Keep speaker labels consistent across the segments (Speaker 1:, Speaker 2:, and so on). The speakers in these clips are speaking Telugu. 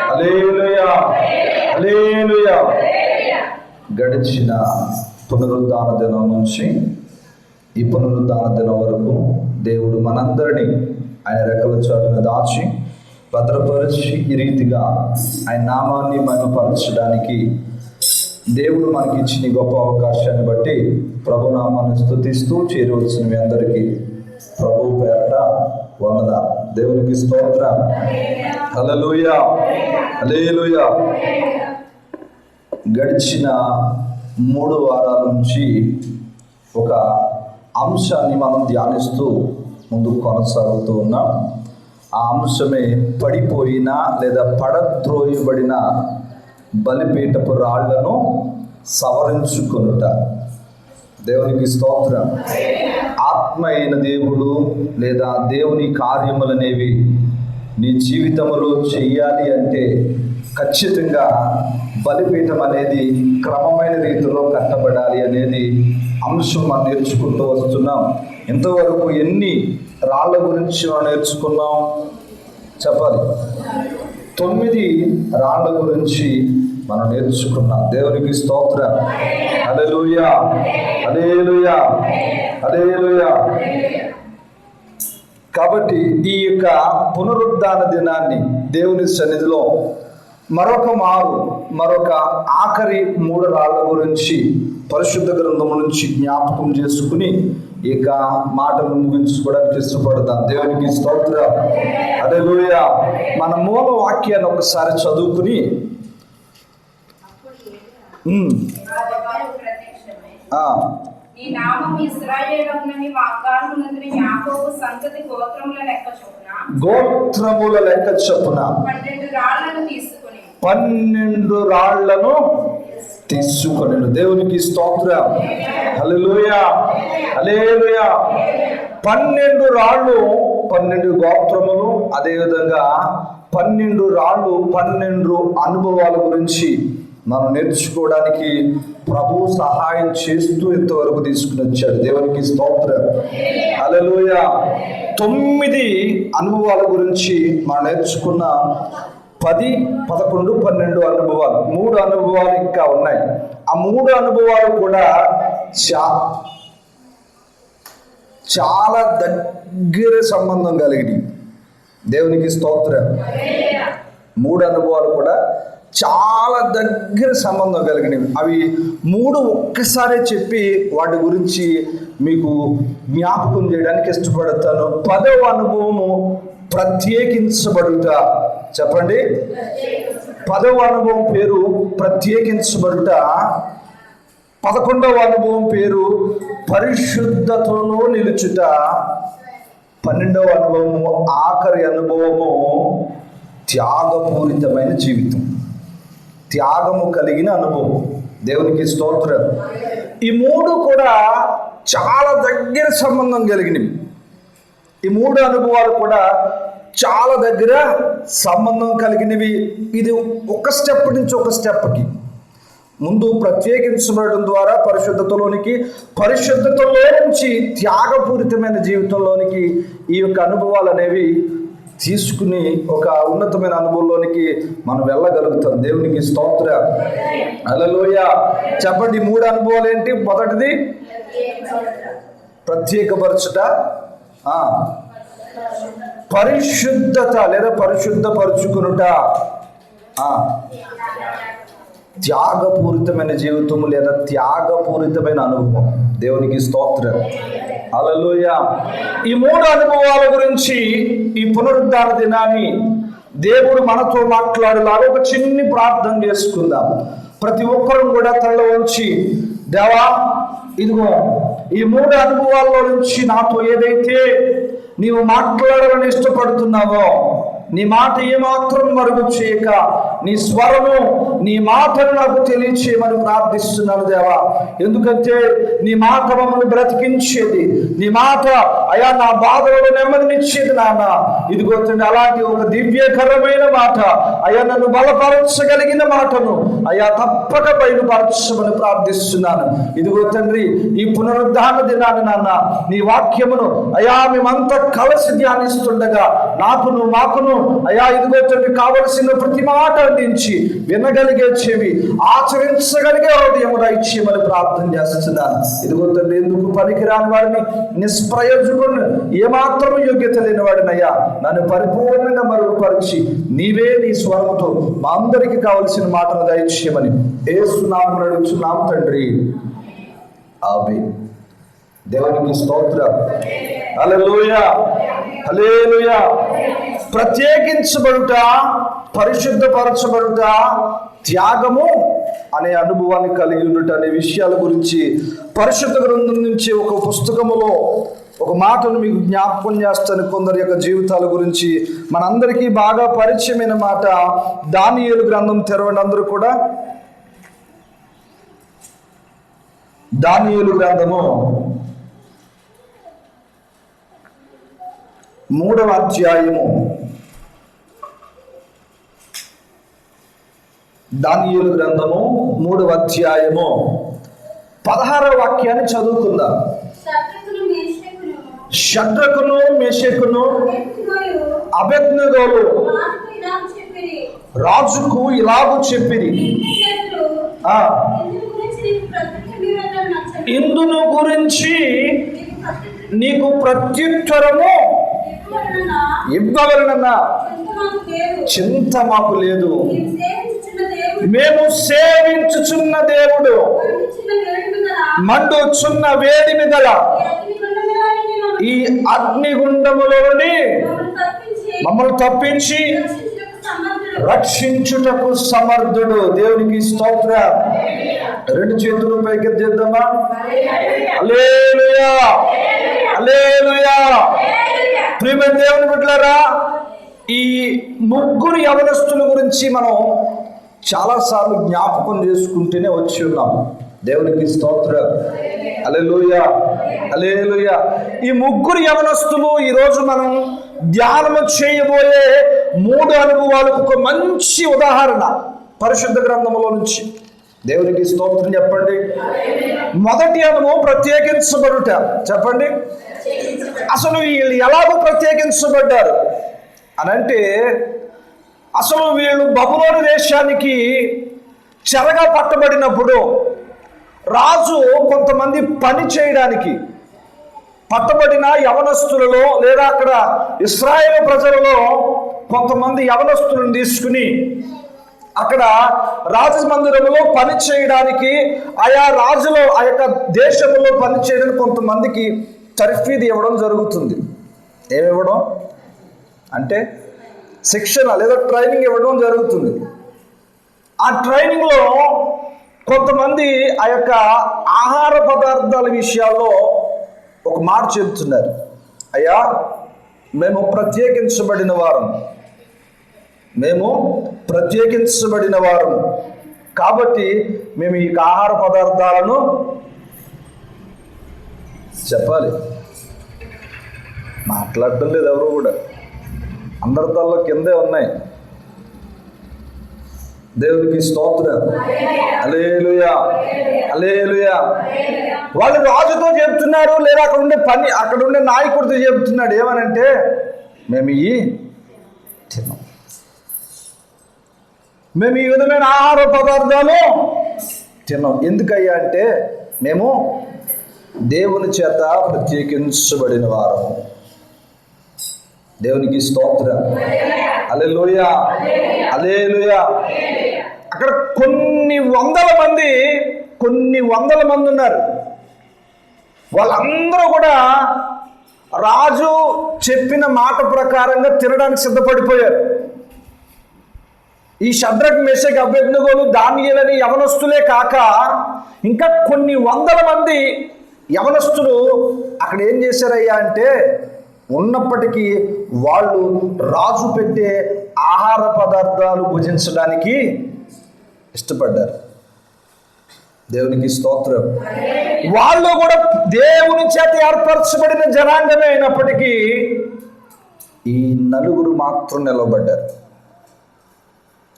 Speaker 1: హల్లెలూయా, హల్లెలూయా. గడిచిన పునరుద్ధాన దినం నుంచి ఈ పునరుద్ధాన దినం వరకు దేవుడు మనందరినీ ఆయన రెక్కల చాటున దాచి భద్రపరిచి ఈ రీతిగా ఆయన నామాన్ని మహిమపరచడానికి దేవుడు మనకి ఇచ్చిన గొప్ప అవకాశాన్ని బట్టి ప్రభు నామాన్ని స్తుతిస్తూ చేరవలసిన మీ అందరికీ ప్రభు పేరట వందనాలు. దేవునికి స్తోత్రం. హల్లెలూయా, హల్లెలూయా. గడిచిన 3 వారాల నుంచి ఒక అంశాన్ని మనం ధ్యానిస్తూ ముందుకు కొనసాగుతూ ఉన్నాం. ఆ అంశమే పడిపోయిన లేదా పడద్రోయబడిన బలిపీఠపు రాళ్లను సవరించుకొనుట. దేవునికి స్తోత్రం. ఆత్మ అయిన దేవుడు లేదా దేవుని కార్యములనేవి నీ జీవితంలో చెయ్యాలి అంటే ఖచ్చితంగా బలిపీఠం అనేది క్రమమైన రీతిలో కట్టబడాలి అనేది అంశం మనం నేర్చుకుంటూ వస్తున్నాం. ఇంతవరకు ఎన్ని రాళ్ళ గురించి మనం నేర్చుకున్నాం చెప్పాలి? 9 రాళ్ళ గురించి మనం నేర్చుకున్నాం. దేవునికి స్తోత్రం. హల్లెలూయా, హల్లెలూయా, హల్లెలూయా. కాబట్టి ఈ యొక్క పునరుద్ధాన దినాన్ని దేవుని సన్నిధిలో మరొక ఆఖరి 3 రాళ్ళ గురించి పరిశుద్ధ గ్రంథం నుంచి జ్ఞాపకం చేసుకుని ఇక మాటలు ముగించుకోవడానికి ఇష్టపడతాం. దేవునికి స్తోత్రం. హల్లెలూయా. మన మూల వాక్యాన్ని ఒకసారి చదువుకుని గోత్రముల లెక్క చొప్పున 12 రాళ్లను తీసుకొని. దేవునికి స్తోత్రం. హల్లెలూయా, హల్లెలూయా. 12 రాళ్ళు, 12 గోత్రములు, అదేవిధంగా 12 రాళ్ళు, 12 అనుభవాల గురించి మనం నేర్చుకోవడానికి ప్రభు సహాయం చేస్తూ ఇంతవరకు తీసుకుని వచ్చాడు. దేవునికి స్తోత్రం. హల్లెలూయా. 9 అనుభవాల గురించి మనం నేర్చుకున్న 10, 11, 12 అనుభవాలు. 3 అనుభవాలు ఇంకా ఉన్నాయి. ఆ 3 అనుభవాలు కూడా చాలా దగ్గర సంబంధం కలిగినవి. దేవునికి స్తోత్రం. 3 అనుభవాలు కూడా చాలా దగ్గర సంబంధం కలిగినవి. అవి 3 ఒక్కసారే చెప్పి వాటి గురించి మీకు జ్ఞాపకం చేయడానికి ఇష్టపడతాను. 10వ అనుభవము ప్రత్యేకించబడుట. చెప్పండి. 10వ అనుభవం పేరు ప్రత్యేకించబడుట. 11వ అనుభవం పేరు పరిశుద్ధతలో నిలుచుట. 12వ అనుభవము ఆఖరి అనుభవము త్యాగపూరితమైన జీవితం, త్యాగము కలిగిన అనుభవం. దేవునికి స్తోత్రం. ఈ 3 కూడా చాలా దగ్గర సంబంధం కలిగినవి. ఈ 3 అనుభవాలు కూడా చాలా దగ్గర సంబంధం కలిగినవి. ఇది ఒక స్టెప్ నుంచి ఒక స్టెప్కి ముందు ప్రత్యేకించబడడం ద్వారా పరిశుద్ధతలోనికి, పరిశుద్ధతలో నుంచి త్యాగపూరితమైన జీవితంలోనికి ఈ యొక్క అనుభవాలు అనేవి తీసుకుని ఒక ఉన్నతమైన అనుభవంలోనికి మనం వెళ్ళగలుగుతాం. దేవునికి స్తోత్రం. హల్లెలూయా. చెప్పండి, 3 అనుభవాలు ఏంటి? మొదటిది ప్రత్యేకపరచుట, పరిశుద్ధత లేదా పరిశుద్ధపరుచుకునుట, త్యాగపూరితమైన జీవితము లేదా త్యాగపూరితమైన అనుభవం. దేవునికి స్తోత్రం. హల్లెలూయా. ఈ 3 అనుభవాల గురించి ఈ పునరుద్ధాన దినాన్ని దేవుడు మనతో మాట్లాడేలాగా ఒక చిన్ని ప్రార్థన చేసుకుందాం. ప్రతి ఒక్కరు కూడా తల వంచి, దేవా, ఇదిగో ఈ 3 అనుభవాల్లో నుంచి నాతో ఏదైతే నీవు మాట్లాడాలని ఇష్టపడుతున్నావో, నీ మాట ఏమాత్రం మరుగు చేయక నీ స్వరము, నీ మాటను నాకు తెలియచేయమని ప్రార్థిస్తున్నాను దేవా. ఎందుకంటే నీ మాట మమ్మల్ని బ్రతికించేది. నీ మాట అయ్యా నా బాధలలో నెమ్మదినిచ్చేది నాన్న. ఇదిగో తండ్రి అలాంటి ఒక దివ్యకరమైన మాట అయ్యా, నన్ను బలపరచగలిగిన మాటను అయ్యా తప్పక బయలుపరచమని ప్రార్థిస్తున్నాను. ఇదిగో తండ్రి ఈ పునరుద్ధాన దినాన్ని నాన్న నీ వాక్యమును అయ్యా మేమంతా కలిసి ధ్యానిస్తుండగా మాకును అయ్యా ఇదిగో తండ్రి కావలసిన ప్రతి మాట అందించి వినగలిగే చెవి, ఆచరించగలిగే హృదయము దయచేయమని ప్రార్థన చేస్తున్నాను. ఇదిగో తండ్రి ఎందుకు పనికిరాని వాడిని, నిష్ప్రయోజకుడిని, ఏమాత్రం యోగ్యత లేని వాడినయ్యా నన్ను పరిపూర్ణంగా మరుగుపరిచి నీవే నీ స్వరముతో మా అందరికి కావలసిన మాటను దయచేయమని యేసు నామమున అడుగుచున్నాం తండ్రి, ఆమేన్. దేవునికి స్తోత్రం. హల్లెలూయా, హల్లెలూయా. ప్రత్యేకించబడుట, పరిశుద్ధపరచబడుట, త్యాగము అనే అనుభవాన్ని కలిగి ఉండుట అనే విషయాల గురించి పరిశుద్ధ గ్రంథం నుంచి ఒక పుస్తకములో ఒక మాటను మీకు జ్ఞాపకం చేస్తాను. కొందరి యొక్క జీవితాల గురించి మనందరికీ బాగా పరిచయమైన మాట. దానియేలు గ్రంథం తెరవండి అందరూ కూడా. దానియేలు గ్రంథము 3వ అధ్యాయము. దానియేలు గ్రంథము 3వ అధ్యాయము 16వ వాక్యాన్ని చదువుకుందాం. షద్రకును మేషకును అబేద్నెగోలు రాజుకు ఇలాగూ చెప్పిరి, ఇందును గురించి నీకు ప్రత్యుత్తరము ఇవ్వవలనన్నా చింత మాకు లేదు. మేము సేవించుచున్న దేవుడు మండుచున్న వేడిమి గల ఈ అగ్నిగుండములోని మమ్మల్ని తప్పించి రక్షించుటకు సమర్థుడు. దేవునికి స్తోత్రం. 2 చేతులు పైకి చేద్దామా? హల్లెలూయా, హల్లెలూయా. ప్రియమైన దేవుని బిడ్డలారా, ఈ ముగ్గురు యవనస్తుల గురించి మనం చాలాసార్లు జ్ఞాపకం చేసుకుంటూనే వచ్చి ఉన్నాం. దేవునికి స్తోత్రం. హల్లెలూయా, హల్లెలూయా. ఈ ముగ్గురు యవనస్తులు ఈరోజు మనం ధ్యానము చేయబోయే 3 అనుభవాలకు ఒక మంచి ఉదాహరణ పరిశుద్ధ గ్రంథంలో నుంచి. దేవునికి స్తోత్రం చెప్పండి. మొదటి అనుభవం ప్రత్యేకించబడుట. చెప్పండి, అసలు వీళ్ళు ఎలాగో ప్రత్యేకించబడ్డారు అనంటే, అసలు వీళ్ళు బబులోను దేశానికి చెరగా పట్టబడినప్పుడు రాజు కొంతమంది పని చేయడానికి పట్టబడిన యవనస్తులలో లేదా అక్కడ ఇశ్రాయేలు ప్రజలలో కొంతమంది యవనస్తులను తీసుకుని అక్కడ రాజమందిరంలో పని చేయడానికి, ఆయా రాజులో ఆ యొక్క దేశంలో పని చేయడానికి కొంతమందికి తర్ఫీదు ఇవ్వడం జరుగుతుంది. ఏమివ్వడం అంటే శిక్షణ లేదా ట్రైనింగ్ ఇవ్వడం జరుగుతుంది. ఆ ట్రైనింగ్లో కొంతమంది ఆ యొక్క ఆహార పదార్థాల విషయాల్లో ఒక మాట చెబుతున్నారు. అయ్యా, మేము ప్రత్యేకించబడిన వారము కాబట్టి మేము ఈ ఆహార పదార్థాలను చెప్పాలి. మాట్లాడటం లేదు ఎవరు కూడా, అందరి తల్లో కిందే ఉన్నాయి. దేవునికి స్తోత్రం. హల్లెలూయా, హల్లెలూయా. వాళ్ళు రాజుతో చెప్తున్నారు, లేదా అక్కడ ఉండే నాయకుడితో చెప్తున్నాడు. ఏమనంటే, మేము తిన్నాం, మేము ఈ విధమైన ఆహార పదార్థాలు తిన్నాం. ఎందుకయ్యా అంటే, మేము దేవుని చేత ప్రత్యేకించబడిన వారము. దేవునికి స్తోత్రం. హల్లెలూయా, హల్లెలూయా. అక్కడ కొన్ని వందల మంది ఉన్నారు. వాళ్ళందరూ కూడా రాజు చెప్పిన మాట ప్రకారంగా తినడానికి సిద్ధపడిపోయారు. ఈ షద్రక్, మెషక్, అబేద్నెగోలు, దానియేలని యవనస్తులే కాక ఇంకా కొన్ని వందల మంది యవనస్తులు అక్కడ ఏం చేశారయ్యా అంటే, ఉన్నప్పటికీ వాళ్ళు రాజు పెట్టే ఆహార పదార్థాలు భుజించడానికి ఇష్టపడ్డారు. దేవునికి స్తోత్రం. వాళ్ళు కూడా దేవుని చేత ఏర్పరచబడిన జనాంగమే అయినప్పటికీ ఈ నలుగురు మాత్రం నిలబడ్డారు.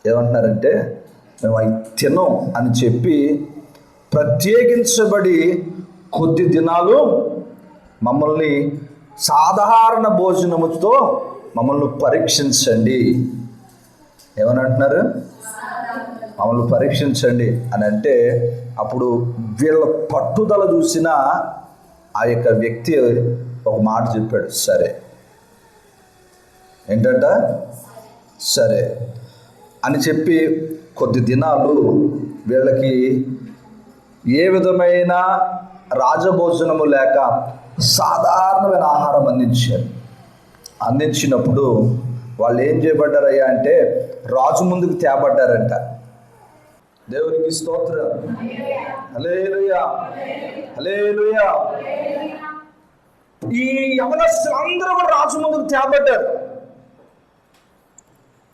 Speaker 1: ఏమంటున్నారంటే, మేము అవి తినం అని చెప్పి ప్రత్యేకించబడి కొద్ది దినాలు మమ్మల్ని సాధారణ భోజనముతో మమ్మల్ని పరీక్షించండి. ఏమని అంటున్నారు? మమ్మల్ని పరీక్షించండి అని అంటే, అప్పుడు వీళ్ళ పట్టుదల చూసిన ఆ యొక్క వ్యక్తి ఒక మాట చెప్పాడు, సరే. ఏంటంట? సరే అని చెప్పి కొద్ది దినాలు వీళ్ళకి ఏ విధమైన రాజభోజనము లేక సాధారణమైన ఆహారం అందించారు. అందించినప్పుడు వాళ్ళు ఏం చేయబడ్డారయ్యా అంటే, రాజు ముందుకు తేబడ్డారంట. దేవునికి స్తోత్రం. హల్లెలూయా, హల్లెలూయా. ఈ యవనస్తులందరూ కూడా రాజు ముందుకు తేబడ్డారు.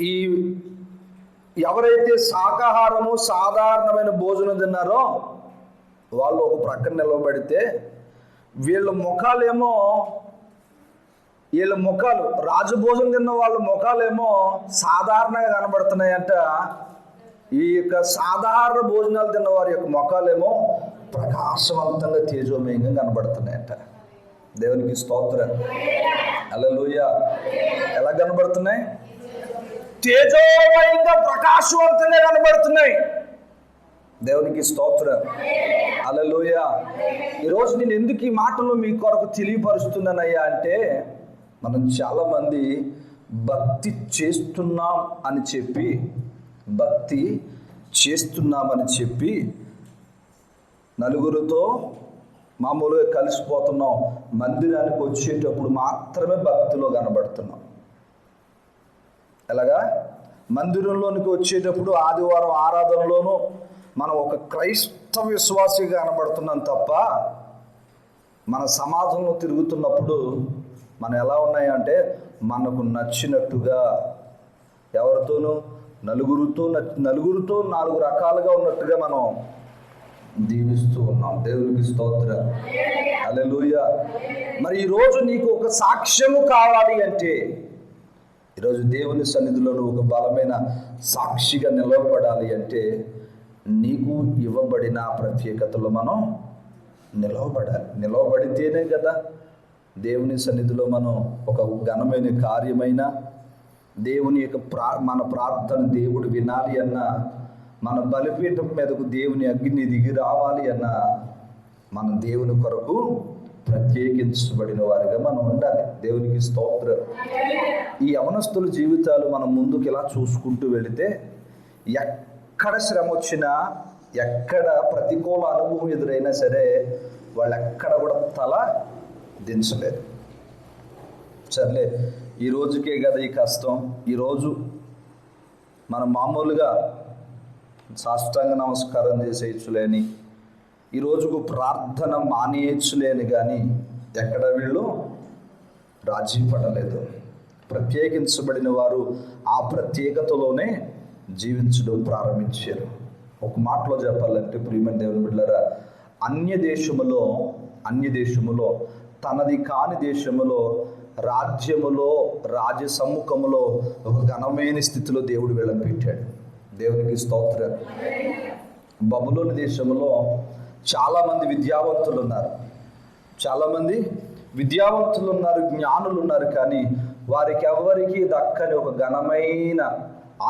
Speaker 1: ఈ ఎవరైతే శాకాహారము సాధారణమైన భోజనం తిన్నారో వాళ్ళు ఒక ప్రక్కన నిలబడితే, వీళ్ళ ముఖాలు రాజభోజనం తిన్న వాళ్ళ ముఖాలేమో సాధారణంగా కనబడుతున్నాయంట. ఈ యొక్క సాధారణ భోజనాలు తిన్న వారి యొక్క ముఖాలేమో ప్రకాశవంతంగా తేజోమయంగా కనబడుతున్నాయంట. దేవునికి స్తోత్రం. హల్లెలూయా. ఎలా కనబడుతున్నాయి? తేజోమయంగా ప్రకాశవంతంగా కనబడుతున్నాయి. దేవునికి స్తోత్రం. హల్లెలూయా. ఈరోజు నేను ఎందుకు ఈ మాటలు మీ కొరకు తెలియపరుస్తున్నానయ్యా అంటే, మనం చాలామంది భక్తి చేస్తున్నామని చెప్పి నలుగురితో మామూలుగా కలిసిపోతున్నాం. మందిరానికి వచ్చేటప్పుడు మాత్రమే భక్తిలో కనబడుతున్నాం. ఎలాగా? మందిరంలోనికి వచ్చేటప్పుడు ఆదివారం ఆరాధనలోనూ మనం ఒక క్రైస్తవ విశ్వాసిగా కనబడుతున్నాం తప్ప, మన సమాజంలో తిరుగుతున్నప్పుడు మనం ఎలా ఉన్నాయంటే, మనకు నచ్చినట్టుగా ఎవరితోనూ నలుగురితో నాలుగు రకాలుగా ఉన్నట్టుగా మనం దీవిస్తూ ఉన్నాం. దేవునికి స్తోత్రం. హల్లెలూయా. మరి ఈరోజు నీకు ఒక సాక్ష్యము కావాలి అంటే, ఈరోజు దేవుని సన్నిధిలో నువ్వు ఒక బలమైన సాక్షిగా నిలవబడాలి అంటే, నీకు ఇవ్వబడిన ప్రత్యేకతలో మనం నిలవబడాలి. నిలవబడితేనే కదా దేవుని సన్నిధిలో మనం ఒక ఘనమైన కార్యమైన దేవుని యొక్క మన ప్రార్థన దేవుడు వినాలి అన్నా, మన బలిపీఠం మీదకు దేవుని అగ్ని దిగి రావాలి అన్నా, మనం దేవుని కొరకు ప్రత్యేకించబడిన వారిగా మనం ఉండాలి. దేవునికి స్తోత్రం. ఈ యవనస్తుల జీవితాలు మనం ముందుకు ఇలా చూసుకుంటూ వెళితే, ఎక్కడ శ్రమ వచ్చినా, ఎక్కడ ప్రతికూల అనుభవం ఎదురైనా సరే, వాళ్ళు ఎక్కడ కూడా తల దించలేదు. సర్లే, ఈ రోజుకే కదా ఈ కష్టం, ఈరోజు మనం మామూలుగా సాష్టాంగ నమస్కారం చేసేయచ్చులేని, ఈ రోజుకు ప్రార్థన మానేయచ్చులేని, కానీ ఎక్కడ వీళ్ళు రాజీ పడలేదు. ప్రత్యేకించబడిన వారు ఆ ప్రత్యేకతలోనే జీవించడం ప్రారంభించారు. ఒక మాటలో చెప్పాలంటే, ప్రియమైన దేవుని బిడ్డలారా, అన్య దేశములో తనది కాని దేశములో రాజ్యములో రాజ్య సమ్ముఖములో ఒక ఘనమైన స్థితిలో దేవుడు వీళ్ళని పెట్టాడు. దేవునికి స్తోత్రం. బబులోను దేశంలో చాలామంది విద్యావంతులు ఉన్నారు, జ్ఞానులు ఉన్నారు, కానీ వారికి ఎవరికి దక్కని ఒక ఘనమైన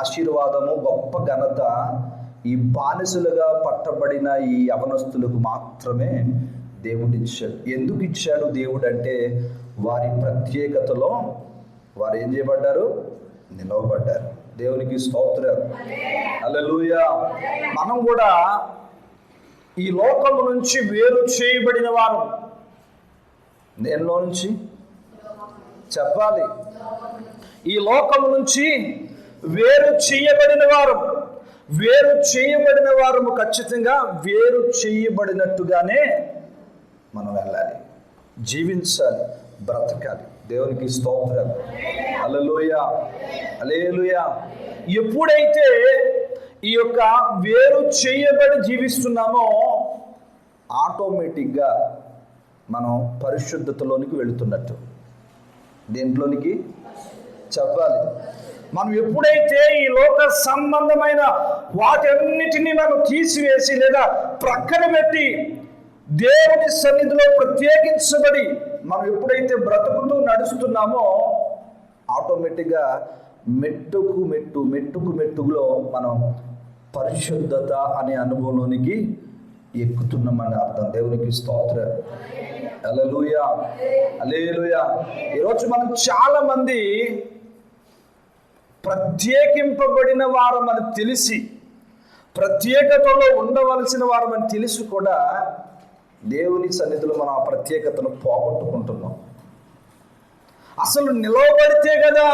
Speaker 1: ఆశీర్వాదము, గొప్ప ఘనత ఈ బానిసలుగా పట్టబడిన ఈ యవనస్తులకు మాత్రమే దేవుడు ఇచ్చాడు. ఎందుకు ఇచ్చాడు దేవుడు అంటే, వారి ప్రత్యేకతలో వారు ఏం చేయబడ్డారు? నిలవబడ్డారు. దేవునికి స్తోత్రం. హల్లెలూయా. మనం కూడా ఈ లోకము నుంచి వేరు చేయబడిన వారు. దేనిలో నుంచి చెప్పాలి? ఈ లోకము నుంచి వేరు చేయబడిన వారు ఖచ్చితంగా వేరు చేయబడినట్టుగానే మనం వెళ్ళాలి, జీవించాలి, బ్రతకాలి. దేవునికి స్తోత్రం. హల్లెలూయా, హల్లెలూయా. ఎప్పుడైతే ఈ యొక్క వేరు చేయబడి జీవిస్తున్నామో ఆటోమేటిక్గా మనం పరిశుద్ధతలోనికి వెళుతున్నట్టు. దేంట్లోనికి చెప్పాలి? మనం ఎప్పుడైతే ఈ లోక సంబంధమైన వాటన్నిటినీ మనం తీసివేసి లేదా ప్రక్కన పెట్టి దేవుని సన్నిధిలో ప్రత్యేకించబడి మనం ఎప్పుడైతే బ్రతుకుతూ నడుస్తున్నామో ఆటోమేటిక్గా మెట్టుకు మెట్టులో మనం పరిశుద్ధత అనే అనుభవంలోనికి ఎక్కుతున్నామని అర్థం. దేవునికి స్తోత్రం. హల్లెలూయా, హల్లెలూయా. ఈరోజు మనం చాలా మంది ప్రత్యేకింపబడిన వారమని తెలిసి, ప్రత్యేకతలో ఉండవలసిన వారమని తెలిసి కూడా దేవుని సన్నిధిలో మనం ఆ ప్రత్యేకతను పోగొట్టుకుంటున్నాం. అసలు నిలవబడితే కదా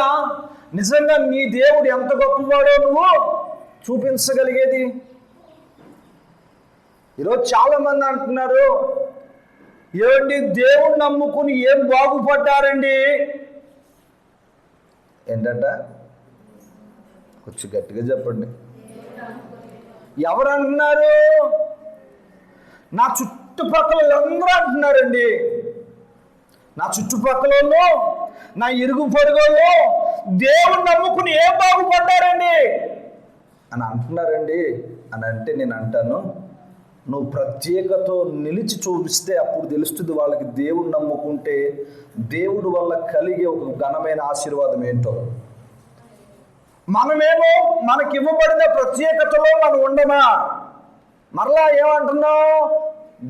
Speaker 1: నిజంగా నీ దేవుడు ఎంత గొప్పవాడో నువ్వు చూపించగలిగేది. ఈరోజు చాలా మంది అంటున్నారు, ఏమండి దేవుడు నమ్ముకుని ఏం బాగుపడ్డారండి. ఏంటంట? కొంచెం గట్టిగా చెప్పండి. ఎవరు అంటున్నారు? నా చుట్టుపక్కల అందరూ అంటున్నారండి. నా చుట్టుపక్కల నా ఇరుగు పొరుగులో దేవుడు నమ్ముకుని ఏం బాగుపడ్డారండి అని అంటున్నారండి అని అంటే నేను అంటాను, నువ్వు ప్రత్యేకతో నిలిచి చూపిస్తే అప్పుడు తెలుస్తుంది వాళ్ళకి దేవుడు నమ్ముకుంటే దేవుడు వల్ల కలిగే ఒక ఘనమైన ఆశీర్వాదం ఏంటో. మనమేమో మనకి ఇవ్వబడిన ప్రత్యేకతలో మనం ఉండమా? మరలా ఏమంటున్నావు?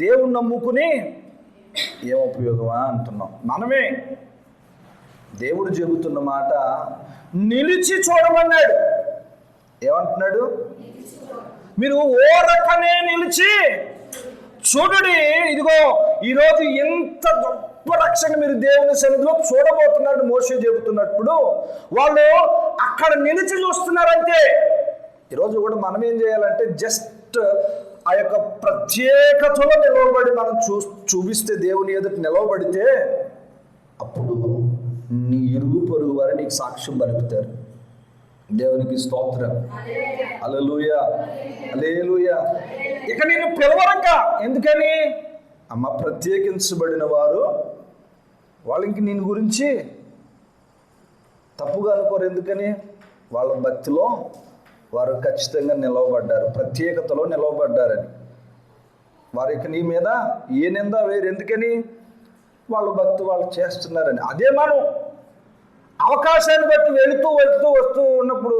Speaker 1: దేవుడు నమ్ముకుని ఏం ఉపయోగమా అంటున్నాం. మనమే. దేవుడు చెబుతున్న మాట నిలిచి చూడమన్నాడు. ఏమంటున్నాడు? మీరు ఓ రకమే నిలిచి చూడుడి. ఇదిగో ఈరోజు ఎంత గొప్ప రక్షణ మీరు దేవుని సన్నిధిలో చూడబోతున్నాడు మోషే చెబుతున్నప్పుడు వాళ్ళు అక్కడ నిలిచి చూస్తున్నారంటే, ఈరోజు కూడా మనం ఏం చేయాలంటే జస్ట్ ఆ యొక్క ప్రత్యేకతలో నిలవబడి మనం చూపిస్తే, దేవుని ఎదుట నిలవబడితే అప్పుడు నీ ఇరుగు పొరుగు వారు నీకు సాక్ష్యం పలుకుతారు. దేవునికి స్తోత్రం. హల్లెలూయా, హల్లెలూయా. ఇక నేను పిలవరక. ఎందుకని? అమ్మ ప్రత్యేకించబడిన వారు వాళ్ళు ఇంక నేను గురించి తప్పుగా అనుకోరు. ఎందుకని? వాళ్ళ భక్తిలో వారు ఖచ్చితంగా నిలవబడ్డారు, ప్రత్యేకతలో నిలవబడ్డారని. వారు ఇక నీ మీద ఏ నింద వేరు. ఎందుకని? వాళ్ళ భక్తి వాళ్ళు చేస్తున్నారని. అదే మనం అవకాశాన్ని బట్టి వెళుతూ వస్తూ ఉన్నప్పుడు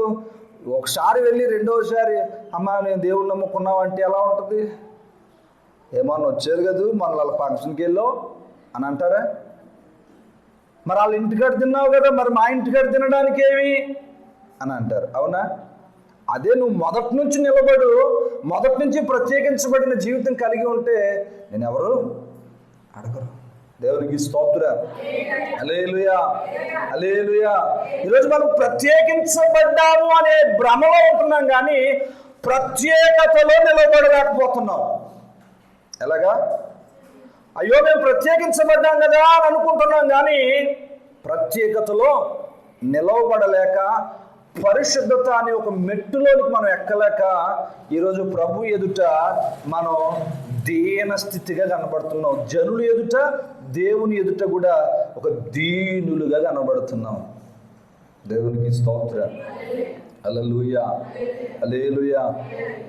Speaker 1: ఒకసారి వెళ్ళి రెండోసారి అమ్మ నేను దేవుడు నమ్ముకున్నావు అంటే ఎలా ఉంటుంది? ఏమన్నా వచ్చేది కదా మన వాళ్ళ ఫంక్షన్కి వెళ్ళో అని అంటారా? మరి వాళ్ళ ఇంటికాడ తిన్నావు కదా, మరి మా ఇంటికాడ తినడానికి ఏమి అని అంటారు. అవునా? అదే నువ్వు మొదటి నుంచి నిలబడు, మొదటి నుంచి ప్రత్యేకించబడిన జీవితం కలిగి ఉంటే నేను ఎవరు అడగరు. దేవునికి స్తోత్రం. హల్లెలూయా, హల్లెలూయా. ఈరోజు మనం ప్రత్యేకించబడ్డాము అనే భ్రమలో ఉంటున్నాం, కానీ ప్రత్యేకతలో నిలబడలేకపోతున్నాం. ఎలాగా? అయ్యో మేము ప్రత్యేకించబడ్డాం కదా అని అనుకుంటున్నాం, కానీ ప్రత్యేకతలో నిలవబడలేక పరిశుద్ధత అనే ఒక మెట్టులోనికి మనం ఎక్కలేక ఈరోజు ప్రభు ఎదుట మనం దీన స్థితిగా కనబడుతున్నాం. జనులు ఎదుట, దేవుని ఎదుట కూడా ఒక దీనులుగా కనబడుతున్నాం. దేవునికి స్తోత్రం. హల్లెలూయా, హల్లెలూయా.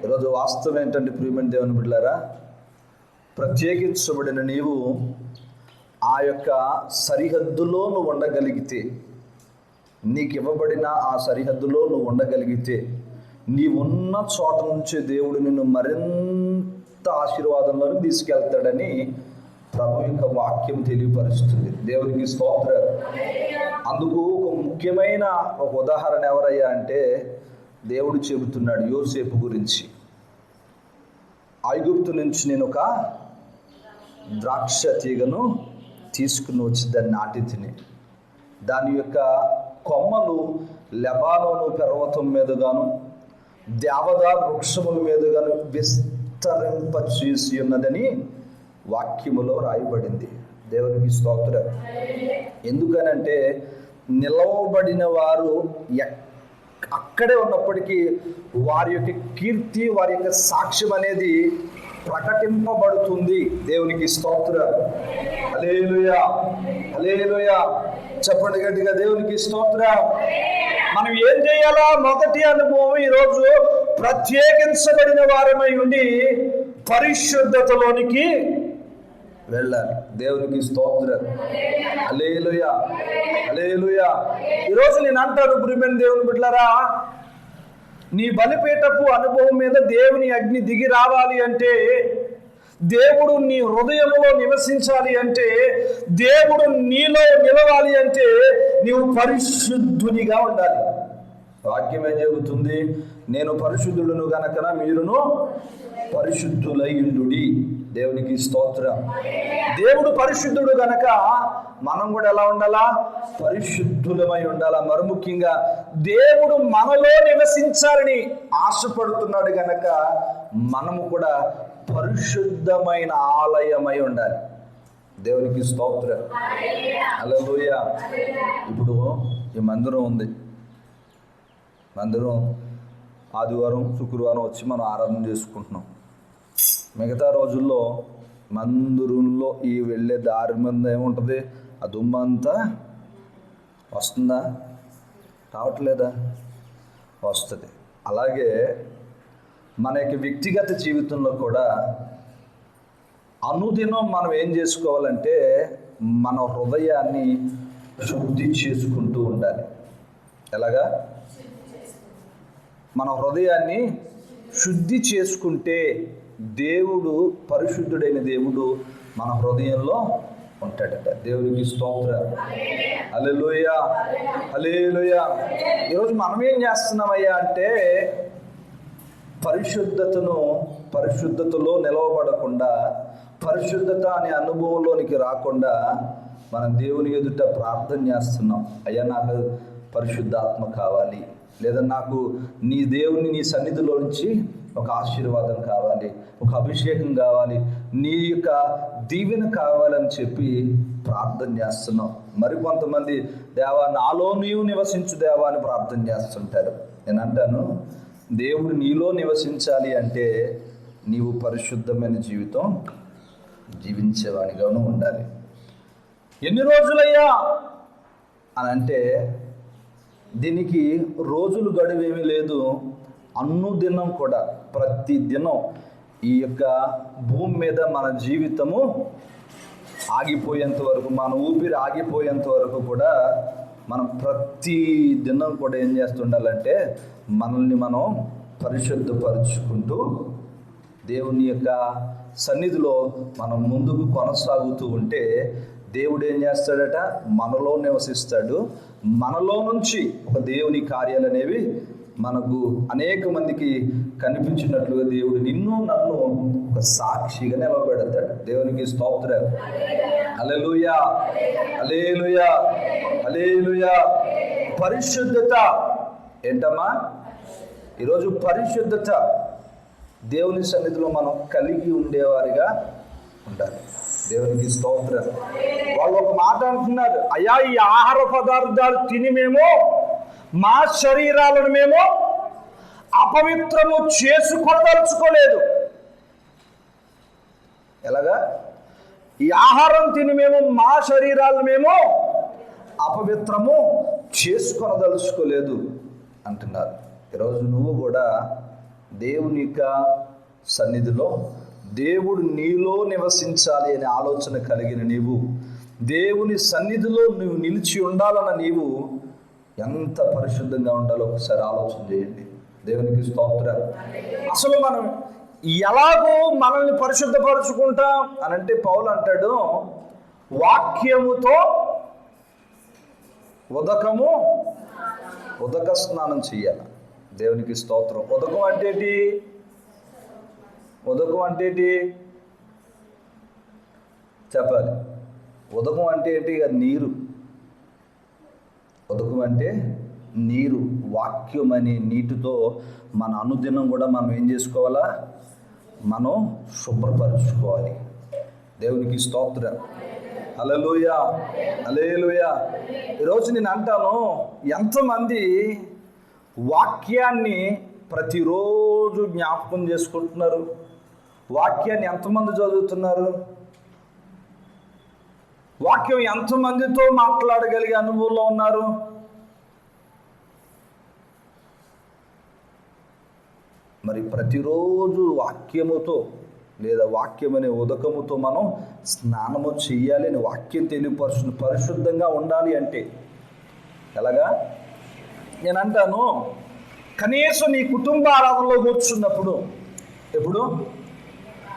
Speaker 1: ఈరోజు వాస్తవం ఏంటంటే ప్రియమైన దేవుని బిడ్డలారా, ప్రత్యేకించబడిన నీవు ఆ యొక్క సరిహద్దులో నువ్వు ఉండగలిగితే, నీకు ఇవ్వబడిన ఆ సరిహద్దులో నువ్వు ఉండగలిగితే, నీవున్న చోట నుంచి దేవుడు నిన్ను మరింత ఆశీర్వాదంలోకి తీసుకెళ్తాడని ప్రభు యొక్క వాక్యం తెలియపరుస్తుంది. దేవునికి స్తోత్రం. అందుకు ఒక ముఖ్యమైన ఒక ఉదాహరణ ఎవరయ్యా అంటే దేవుడు చెబుతున్నాడు యోసేపు గురించి. ఐగుప్తు నుంచి నేను ఒక ద్రాక్ష తీగను తీసుకుని వచ్చి దాన్ని నాటి తిని, దాని యొక్క కొమ్మలు లెబానోను పర్వతం మీదుగాను దేవదారు వృక్షముల మీదుగాను విస్తరింపచేసి ఉన్నదని వాక్యములో రాయబడింది. దేవునికి స్తోత్రం. ఎందుకనంటే నిలవబడిన వారు అక్కడే ఉన్నప్పటికీ వారి యొక్క కీర్తి, వారి యొక్క సాక్ష్యం అనేది ప్రకటింపబడుతుంది. దేవునికి స్తోత్రం. హల్లెలూయా, హల్లెలూయా. చెప్పండి గట్టిగా, దేవునికి స్తోత్రం. మనం ఏం చేయాలా? మొదటి అనుభవం, ఈరోజు ప్రత్యేకించబడిన వారమై ఉండి పరిశుద్ధతలోనికి వెళ్ళాలి. దేవునికి స్తోత్రం. హల్లెలూయా, హల్లెలూయా. ఈరోజు నేను అంటాను, ప్రియమైన దేవుని బిడ్డలారా, నీ బలిపీఠపు అనుభవం మీద దేవుని అగ్ని దిగి రావాలి అంటే, దేవుడు నీ హృదయంలో నివసించాలి అంటే, దేవుడు నీలో నిలవాలి అంటే నీవు పరిశుద్ధునిగా ఉండాలి. వాక్యం ఏం చెబుతుంది? నేను పరిశుద్ధుడును గనక మీరును పరిశుద్ధులైయుండుడి. దేవునికి స్తోత్రం. దేవుడు పరిశుద్ధుడు గనక మనం కూడా ఎలా ఉండాలా? పరిశుద్ధులమై ఉండాలా. మరి ముఖ్యంగా దేవుడు మనలో నివసించాలని ఆశపడుతున్నాడు గనక మనము కూడా పరిశుద్ధమైన ఆలయమై ఉండాలి. దేవునికి స్తోత్రం. హల్లెలూయా. ఇప్పుడు ఈ మందిరం ఉంది. మందిరం ఆదివారం, శుక్రవారం వచ్చి మనం ఆరాధన చేసుకుంటున్నాం. మిగతా రోజుల్లో మందిరంలో ఈ వెళ్ళే దారి మీద ఏముంటుంది? ఆ దుమ్మంతా వస్తుందా? రావట్లేదా? వస్తుంది. అలాగే మన యొక్క వ్యక్తిగత జీవితంలో కూడా అనుదినం మనం ఏం చేసుకోవాలంటే మన హృదయాన్ని శుద్ధి చేసుకుంటూ ఉండాలి. ఎలాగా? మన హృదయాన్ని శుద్ధి చేసుకుంటే దేవుడు, పరిశుద్ధుడైన దేవుడు మన హృదయంలో ఉంటాడట. దేవునికి స్తోత్రం. హల్లెలూయా, హల్లెలూయా. ఈరోజు మనం ఏం చేస్తున్నామయ్యా అంటే పరిశుద్ధతలో నిలవబడకుండా, పరిశుద్ధత అనే అనుభవంలోనికి రాకుండా మనం దేవుని ఎదుట ప్రార్థన చేస్తున్నాం. అయ్యా, నాకు పరిశుద్ధాత్మ కావాలి, లేదా నాకు నీ దేవుని, నీ సన్నిధిలో నుంచి ఒక ఆశీర్వాదం కావాలి, ఒక అభిషేకం కావాలి, నీ యొక్క దీవెన కావాలని చెప్పి ప్రార్థన చేస్తున్నాం. మరికొంతమంది దేవా నాలో నీవు నివసించు దేవా అని ప్రార్థన చేస్తుంటారు. నేను అంటాను, దేవుడు నీలో నివసించాలి అంటే నీవు పరిశుద్ధమైన జీవితం జీవించేవాడిగాను ఉండాలి. ఎన్ని రోజులయ్యా అని అంటే దీనికి రోజులు గడువేమీ లేదు. అనుదినం కూడా, ప్రతి దినం ఈ యొక్క భూమి మీద మన జీవితము ఆగిపోయేంత వరకు, మన ఊపిరి ఆగిపోయేంత వరకు కూడా మనం ప్రతి దినం కూడా ఏం చేస్తుండాలంటే మనల్ని మనం పరిశుద్ధపరుచుకుంటూ దేవుని యొక్క సన్నిధిలో మనం ముందుకు కొనసాగుతూ ఉంటే దేవుడు ఏం చేస్తాడట? మనలో నివసిస్తాడు. మనలో నుంచి ఒక దేవుని కార్యాలు అనేవి మనకు అనేక మందికి కనిపించినట్లుగా దేవుడు నిన్ను నన్ను ఒక సాక్షిగా నిలబెడతాడు. దేవునికి స్తోత్రం. హల్లెలూయా, హల్లెలూయా, హల్లెలూయా. పరిశుద్ధత ఏంటమ్మా? ఈరోజు పరిశుద్ధత దేవుని సన్నిధిలో మనం కలిగి ఉండేవారిగా ఉండాలి. దేవునికి స్తోత్రం. వాళ్ళు ఒక మాట అంటున్నారు, అయ్యా ఈ ఆహార పదార్థాలు తిని మేము మా శరీరాలను మేము అపవిత్రము చేసుకోదలుచుకోలేదు. ఎలాగా? ఈ ఆహారం తిని మేము మా శరీరాలను మేము అపవిత్రము చేసుకొనదలుచుకోలేదు అంటున్నారు. ఈరోజు నువ్వు కూడా దేవుని యొక్క సన్నిధిలో దేవుడు నీలో నివసించాలి అనే ఆలోచన కలిగిన నీవు, దేవుని సన్నిధిలో నువ్వు నిలిచి ఉండాలన్న నీవు ఎంత పరిశుద్ధంగా ఉండాలో ఒకసారి ఆలోచన చేయండి. దేవునికి స్తోత్రం. అసలు మనం ఎలాగో మనల్ని పరిశుద్ధపరుచుకుంటాం అని అంటే పౌలు అంటాడు, వాక్యముతో ఉదక స్నానం చెయ్యాలి. దేవునికి స్తోత్రం. ఉదకం అంటే ఏంటి? ఉదకం అంటే ఏంటి చెప్పాలి. ఉదకం అంటే ఏంటి? నీరు. ఉదకం అంటే నీరు. వాక్యం అనే నీటితో మన అనుదినం కూడా మనం ఏం చేసుకోవాలా? మనం శుభ్రపరచుకోవాలి. దేవునికి స్తోత్రం. హల్లెలూయా, హల్లెలూయా. ఈరోజు నేను అంటాను, ఎంతమంది వాక్యాన్ని ప్రతిరోజు జ్ఞాపకం చేసుకుంటున్నారు? వాక్యాన్ని ఎంతమంది చదువుతున్నారు? వాక్యం ఎంతమందితో మాట్లాడగలిగే అనుభవంలో ఉన్నారు? మరి ప్రతిరోజు వాక్యముతో లేదా వాక్యం అనే ఉదకముతో మనం స్నానము చెయ్యాలి అని వాక్యం తెలియపరుచుని పరిశుద్ధంగా ఉండాలి అంటే ఎలాగా? నేను అంటాను, కనీసం నీ కుటుంబ ఆరాధనలో కూర్చున్నప్పుడు, ఎప్పుడు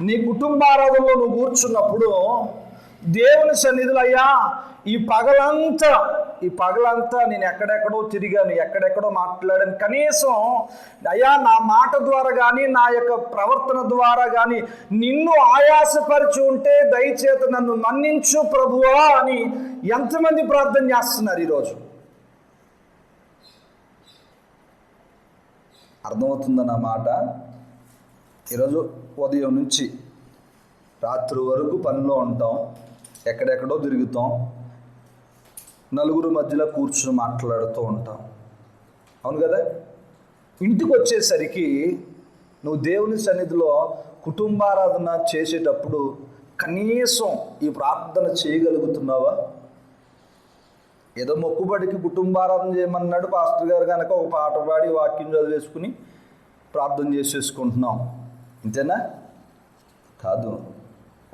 Speaker 1: నీ కుటుంబ ఆరాధనలో నువ్వు కూర్చున్నప్పుడు దేవుని సన్నిధిలో, అయ్యా ఈ పగలంతా నేను ఎక్కడెక్కడో తిరిగాను, ఎక్కడెక్కడో మాట్లాడాను, కనీసం అయ్యా నా మాట ద్వారా కానీ నా యొక్క ప్రవర్తన ద్వారా కానీ నిన్ను ఆయాసపరిచి ఉంటే దయచేత నన్ను మన్నించు ప్రభువా అని ఎంతమంది ప్రార్థన చేస్తున్నారు ఈరోజు? అర్థమవుతుందన్న మాట. ఈరోజు ఉదయం నుంచి రాత్రి వరకు పనిలో ఉంటాం, ఎక్కడెక్కడో తిరుగుతాం, నలుగురు మధ్యలో కూర్చుని మాట్లాడుతూ ఉంటాం, అవును కదా? ఇంటికి వచ్చేసరికి నువ్వు దేవుని సన్నిధిలో కుటుంబారాధన చేసేటప్పుడు కనీసం ఈ ప్రార్థన చేయగలుగుతున్నావా? ఏదో మొక్కుబడికి కుటుంబారాధన చేయమన్నాడు పాస్టర్ గారు కనుక ఒక పాట పాడి వాక్యం చదివేసుకుని ప్రార్థన చేసేసుకుంటున్నాం, అంతేనా? కాదు.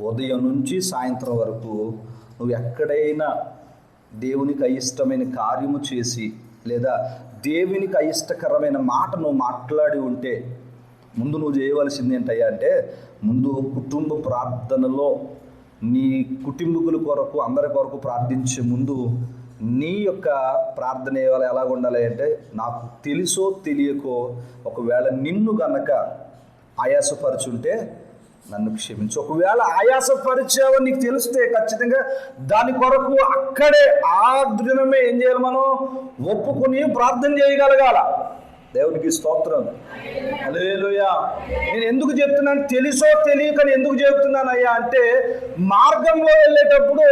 Speaker 1: ఉదయం నుంచి సాయంత్రం వరకు నువ్వు ఎక్కడైనా దేవునికి అయిష్టమైన కార్యము చేసి లేదా దేవునికి అయిష్టకరమైన మాట నువ్వు మాట్లాడి ఉంటే ముందు నువ్వు చేయవలసింది ఏంటయ్యా అంటే, ముందు కుటుంబ ప్రార్థనలో నీ కుటుంబీకుల కొరకు అందరి కొరకు ప్రార్థించే ముందు నీ యొక్క ప్రార్థన ఎలా ఉండాలి అంటే, నాకు తెలుసో తెలియకో ఒకవేళ నిన్ను గనక ఆయాసపరుచుంటే నన్ను క్షమించు. ఒకవేళ ఆయాసపరిచావని నీకు తెలిస్తే ఖచ్చితంగా దాని కొరకు అక్కడే ఆ దినమే ఏం చేయాలి? మనం ఒప్పుకొని ప్రార్థన చేయగలగాల. దేవునికి స్తోత్రం, హల్లెలూయా. నేను ఎందుకు చెప్తున్నాను, తెలుసో తెలియకని ఎందుకు చెప్తున్నానయ్యా అంటే, మార్గంలో వెళ్ళేటప్పుడు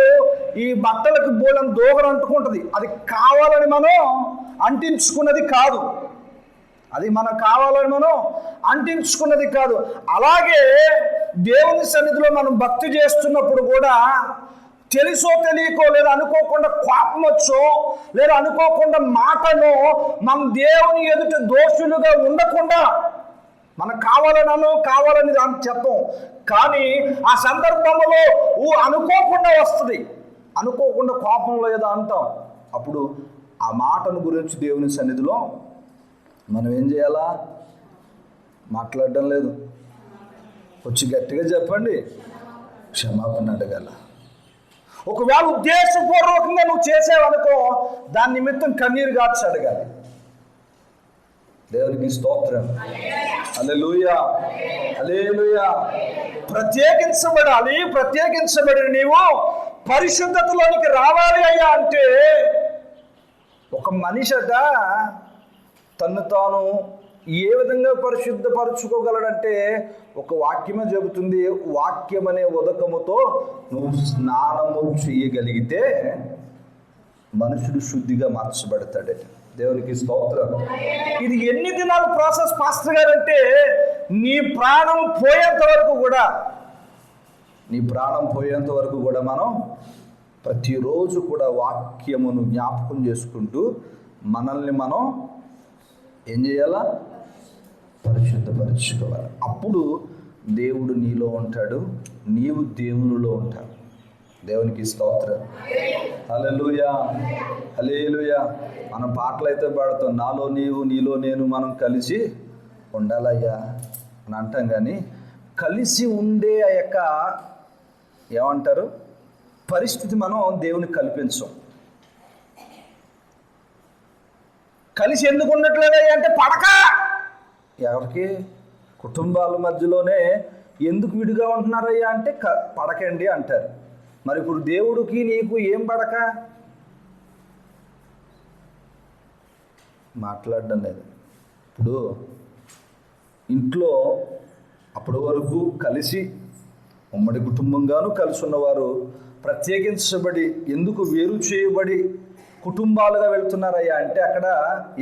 Speaker 1: ఈ బట్టలకు బోలం దోగలు అంటుకుంటుంది, అది కావాలని మనం అంటించుకున్నది కాదు, అది మనం కావాలని మనం అంటించుకున్నది కాదు. అలాగే దేవుని సన్నిధిలో మనం భక్తి చేస్తున్నప్పుడు కూడా తెలుసో తెలియకో లేదా అనుకోకుండా కోపం వచ్చో లేదా అనుకోకుండా మాటనో మనం దేవుని ఎదుట దోషులుగా ఉండకుండా, మనకు కావాలని దాన్ని చెప్పం, కానీ ఆ సందర్భంలో అనుకోకుండా వస్తుంది, అనుకోకుండా కోపంలో ఏదో అంటాం. అప్పుడు ఆ మాటను గురించి దేవుని సన్నిధిలో మనం ఏం చేయాలా? మాట్లాడడం లేదు, వచ్చి గట్టిగా చెప్పండి, క్షమాపణ అడగాల. ఒకవేళ ఉద్దేశపూర్వకంగా నువ్వు చేసేవనుకో దాని నిమిత్తం కన్నీరు గార్చి అడగాలి. దేవునికి స్తోత్రం, హల్లెలూయా, హల్లెలూయా. ప్రత్యేకించబడి నీవు పరిశుద్ధతలోనికి రావాలి అయ్యా అంటే, ఒక మనిషట తను తాను ఏ విధంగా పరిశుద్ధపరచుకోగలడంటే ఒక వాక్యమే చెబుతుంది, వాక్యం అనే ఉదకముతో నువ్వు స్నానము చేయగలిగితే మనుషుడు శుద్ధిగా మార్చబడతాడు. దేవునికి స్తోత్రం. ఇది ఎన్ని దినాల ప్రాసెస్ పాస్టర్ గారు అంటే, నీ ప్రాణం పోయేంత వరకు కూడా మనం ప్రతిరోజు కూడా వాక్యమును జ్ఞాపకం చేసుకుంటూ మనల్ని మనం ఏం చేయాలా? పరిశుద్ధపరచుకోవాలి. అప్పుడు దేవుడు నీలో ఉంటాడు, నీవు దేవునిలో ఉంటావు. దేవునికి స్తోత్రం, హల్లెలూయా, హల్లెలూయా. మనం పాటలు అయితే పాడుతాం, నాలో నీవు నీలో నేను మనం కలిసి ఉండాలయ్యా అని అంటాం, కానీ కలిసి ఉండే ఆ యొక్క ఏమంటారు పరిస్థితి మనం దేవునికి కల్పించం. కలిసి ఎందుకు ఉండట్లేదయ్యా అంటే, పడక ఎవరికి కుటుంబాల మధ్యలోనే ఎందుకు విడిగా ఉంటున్నారయ్యా అంటే పడకండి అంటారు. మరి ఇప్పుడు దేవుడికి నీకు ఏం పడక? మాట్లాడడం లేదు. ఇప్పుడు ఇంట్లో అప్పటి వరకు కలిసి ఉమ్మడి కుటుంబంగాను కలిసి ఉన్నవారు ప్రత్యేకించబడి ఎందుకు వేరు చేయబడి కుటుంబాలుగా వెళ్తున్నారయ్యా అంటే, అక్కడ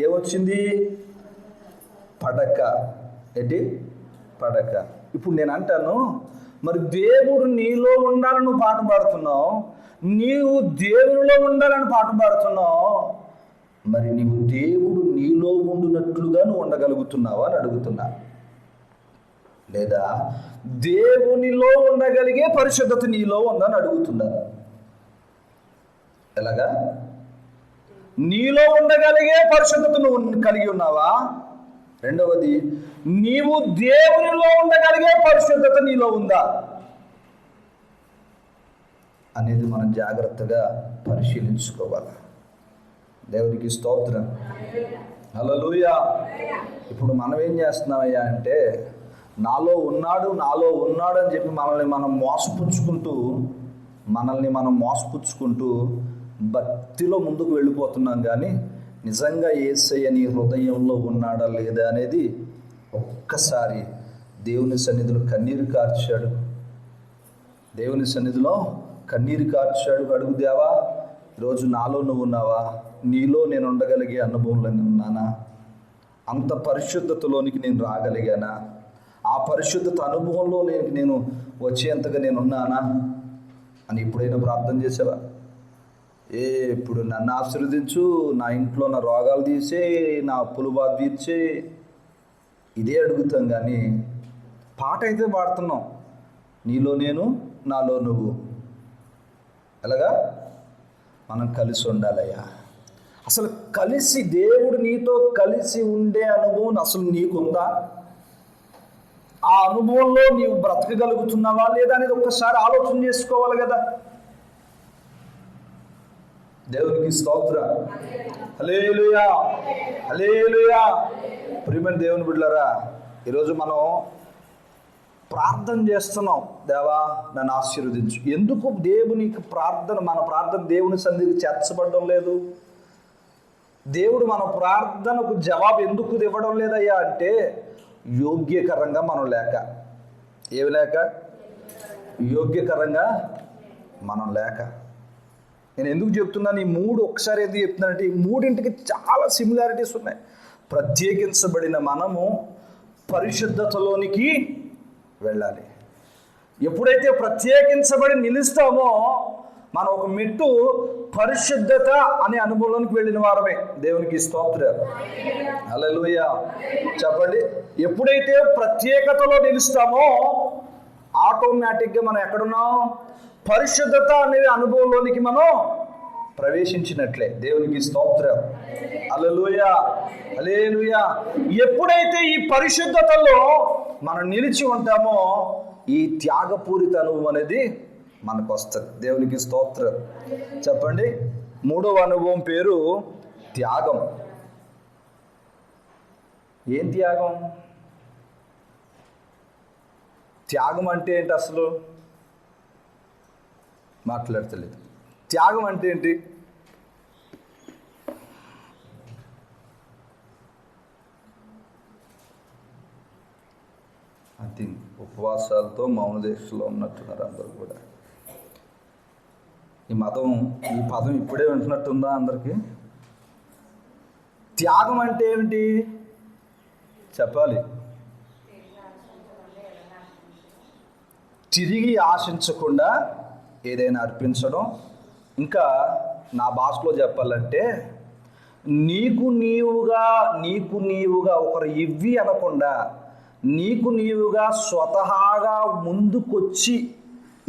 Speaker 1: ఏమొచ్చింది? పడక. ఏంటి? పడక. ఇప్పుడు నేను అంటాను, మరి దేవుడు నీలో ఉండాలని నువ్వు పాట పాడుతున్నావు, నీవు దేవునిలో ఉండాలని పాట పాడుతున్నావు, మరి నీవు దేవుడు నీలో ఉండునట్లుగా నువ్వు ఉండగలుగుతున్నావా అని అడుగుతున్నా. లేదా దేవునిలో ఉండగలిగే పరిశుద్ధత నీలో ఉందని అడుగుతున్నా. ఎలాగా? నీలో ఉండగలిగే పరిశుద్ధత నువ్వు కలిగి ఉన్నావా? రెండవది, నీవు దేవునిలో ఉండగలిగే పరిశుద్ధత నీలో ఉందా అనేది మనం జాగ్రత్తగా పరిశీలించుకోవాలి. దేవునికి స్తోత్రం. హల్లెలూయా. ఇప్పుడు మనం ఏం చేస్తున్నామయ్యా అంటే, నాలో ఉన్నాడు అని చెప్పి మనల్ని మనం మోసపుచ్చుకుంటూ భక్తిలో ముందుకు వెళ్ళిపోతున్నాం. కానీ నిజంగా యేసయ్య నీ హృదయంలో ఉన్నాడా లేదా అనేది ఒక్కసారి దేవుని సన్నిధిలో కన్నీరు కార్చాడు. అడుగు, దేవా ఈరోజు నాలో నువ్వు ఉన్నావా? నీలో నేను ఉండగలిగే అనుభవంలో ఉన్నానా? అంత పరిశుద్ధతలోనికి నేను రాగలిగానా? ఆ పరిశుద్ధత అనుభవంలో నేను వచ్చేంతగా నేను ఉన్నానా అని ఎప్పుడైనా ప్రార్థన చేసావా? ఇప్పుడు నన్ను ఆశీర్వదించు, నా ఇంట్లో నా రోగాలు తీసే, నా అప్పులు బాధ తీర్చే, ఇదే అడుగుతాం. కానీ పాట అయితే పాడుతున్నాం, నీలో నేను నాలో నువ్వు. ఎలాగా? మనం కలిసి ఉండాలయ్యా. అసలు కలిసి దేవుడు నీతో కలిసి ఉండే అనుభవం అసలు నీకుందా? ఆ అనుభవంలో నీవు బ్రతకగలుగుతున్నావా లేదా అనేది ఒక్కసారి ఆలోచన చేసుకోవాలి కదా. దేవునికి స్తోత్రం. హల్లెలూయా, హల్లెలూయా. ప్రియమైన దేవుని బిడ్డలారా, ఈరోజు మనం ప్రార్థన చేస్తున్నాం, దేవా నన్ను ఆశీర్వదించు. ఎందుకు దేవునికి మన ప్రార్థన దేవుని సన్నిధికి చేర్చబడడం లేదు? దేవుడు మన ప్రార్థనకు జవాబు ఎందుకు ఇవ్వడం లేదయ్యా అంటే, యోగ్యకరంగా మనం లేక. ఏమి లేక? యోగ్యకరంగా మనం లేక. నేను ఎందుకు చెప్తున్నాను ఈ మూడు? ఒకసారి ఎందుకు చెప్తున్నానంటే, ఈ మూడింటికి చాలా సిమిలారిటీస్ ఉన్నాయి. ప్రత్యేకించబడిన మనము పరిశుద్ధతలోనికి వెళ్ళాలి. ఎప్పుడైతే ప్రత్యేకించబడి నిలుస్తామో మనం ఒక మెట్టు పరిశుద్ధత అనే అనుభవంలోనికి వెళ్ళిన వారమే. దేవునికి స్తోత్రం. హల్లెలూయా. చెప్పండి. ఎప్పుడైతే ప్రత్యేకతలో నిలుస్తామో ఆటోమేటిక్గా మనం ఎక్కడున్నాం? పరిశుద్ధత అనే అనుభవంలోనికి మనం ప్రవేశించినట్లే. దేవునికి స్తోత్రం. హల్లెలూయా, హల్లెలూయా. ఎప్పుడైతే ఈ పరిశుద్ధతలో మనం నిలిచి ఉంటామో ఈ త్యాగపూరిత అనుభవం అనేది మనకు వస్తుంది. దేవునికి స్తోత్రం. చెప్పండి. మూడవ అనుభవం పేరు త్యాగం. ఏం త్యాగం? త్యాగం అంటే ఏంటి అసలు? మాట్లాడతలేదు. త్యాగం అంటే ఏంటి? ఐ థింక్ ఉపవాసాలతో మౌన దీక్షలో ఉన్నట్టున్నారు అందరూ కూడా. ఈ పదం ఇప్పుడే వింటున్నట్టుందా అందరికీ? త్యాగం అంటే ఏమిటి చెప్పాలి? తిరిగి ఆశించకుండా ఏదైనా అర్పించడం. ఇంకా నా భాషలో చెప్పాలంటే, నీకు నీవుగా ఒకరు ఇవ్వి అనకుండా నీకు నీవుగా స్వతహాగా ముందుకొచ్చి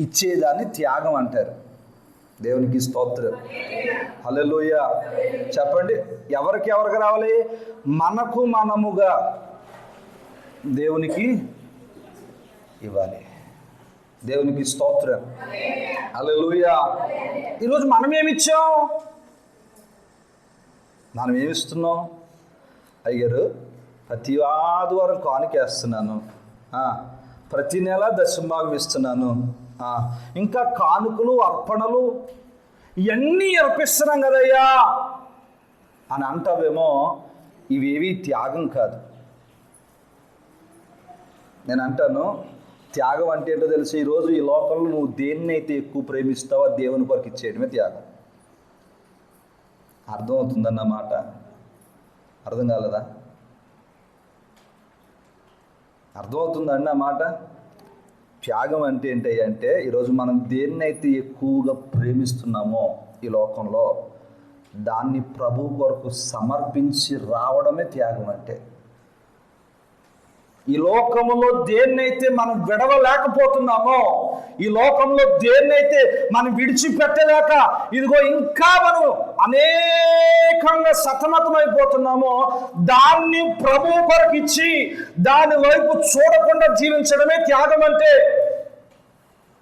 Speaker 1: ఇచ్చేదాన్ని త్యాగం అంటారు. దేవునికి స్తోత్రం. హల్లెలూయా. చెప్పండి. ఎవరికి రావాలి? మనకు మనముగా దేవునికి ఇవ్వాలి. దేవునికి స్తోత్రం. హల్లెలూయా. ఈరోజు మనం ఏమిచ్చాం? మనం ఏమిస్తున్నాం? అయ్యారు ప్రతి ఆదివారం కానుకేస్తున్నాను, ప్రతి నెల దశమభాగం ఇస్తున్నాను, ఇంకా కానుకలు అర్పణలు ఇవన్నీ అర్పిస్తున్నాం కదయ్యా అని అంటావేమో. ఇవేవి త్యాగం కాదు. నేను అంటాను, త్యాగం అంటే ఏంటో తెలిసి, ఈరోజు ఈ లోకంలో నువ్వు దేన్నైతే ఎక్కువ ప్రేమిస్తావో దేవుని కొరకు ఇచ్చేయడమే త్యాగం. అర్థమవుతుందన్నమాట. అర్థం కాలేదా? అర్థమవుతుందండి ఆ మాట? త్యాగం అంటే ఏంటి అంటే, ఈరోజు మనం దేన్నైతే ఎక్కువగా ప్రేమిస్తున్నామో ఈ లోకంలో, దాన్ని ప్రభు కొరకు సమర్పించి రావడమే త్యాగం అంటే. ఈ లోకంలో దేన్నైతే మనం విడవలేకపోతున్నామో, ఈ లోకంలో దేన్నైతే మనం విడిచిపెట్టలేక ఇదిగో ఇంకా మనం అనేకంగా సతమతమైపోతున్నామో, దాన్ని ప్రభు కొరకు ఇచ్చి దాని వైపు చూడకుండా జీవించడమే త్యాగం అంటే.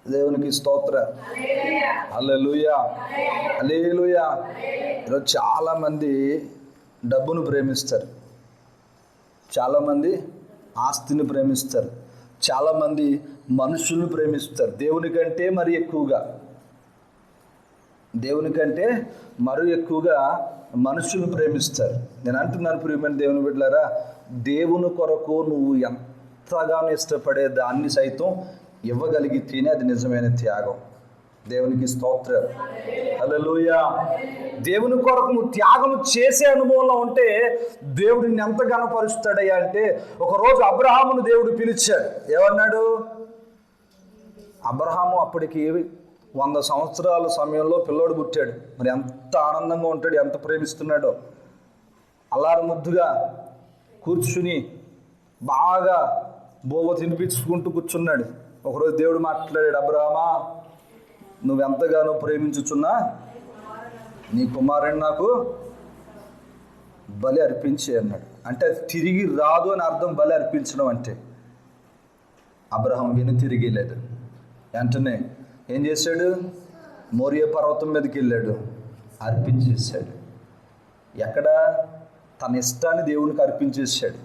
Speaker 1: దేవునికి స్తోత్రం. హల్లెలూయా, హల్లెలూయా. ఈరోజు చాలామంది డబ్బును ప్రేమిస్తారు, చాలామంది ఆస్తిని ప్రేమిస్తారు, చాలామంది మనుషులను ప్రేమిస్తారు. దేవునికంటే మరి ఎక్కువగా మనుషులను ప్రేమిస్తారు. నేను అంటున్నాను ప్రియమైన దేవుని బిడ్డలారా, దేవుని కొరకు నువ్వు ఎంతగానో ఇష్టపడే దాన్ని సైతం ఇవ్వగలిగితేనే అది నిజమైన త్యాగం. దేవునికి స్తోత్రం. హల్లెలూయా. దేవుని కొరకు నువ్వు త్యాగం చేసే అనుభవంలో ఉంటే దేవుడిని ఎంత ఘనపరుస్తాడయ్యా అంటే, ఒకరోజు అబ్రహామును దేవుడు పిలిచాడు. ఏమన్నాడు? అబ్రహాము అప్పటికి 100 సంవత్సరాల సమయంలో పిల్లోడు పుట్టాడు. మరి ఎంత ఆనందంగా ఉంటాడు, ఎంత ప్రేమిస్తున్నాడో. అల్లారు ముద్దుగా కూర్చుని బాగా బోవ తినిపించుకుంటూ కూర్చున్నాడు. ఒకరోజు దేవుడు మాట్లాడాడు, అబ్రహామా, నువ్వెంతగానో ప్రేమించుచున్నా నీ కుమారుని నాకు బలి అర్పించే అన్నాడు. అంటే అది తిరిగి రాదు అని అర్థం, బలి అర్పించడం అంటే. అబ్రహాం తిరిగి లేదు. వెంటనే ఏం చేశాడు? మోరియా పర్వతం మీదకి వెళ్ళాడు, అర్పించేశాడు. ఎక్కడ? తన ఇష్టాన్ని దేవునికి అర్పించేశాడు,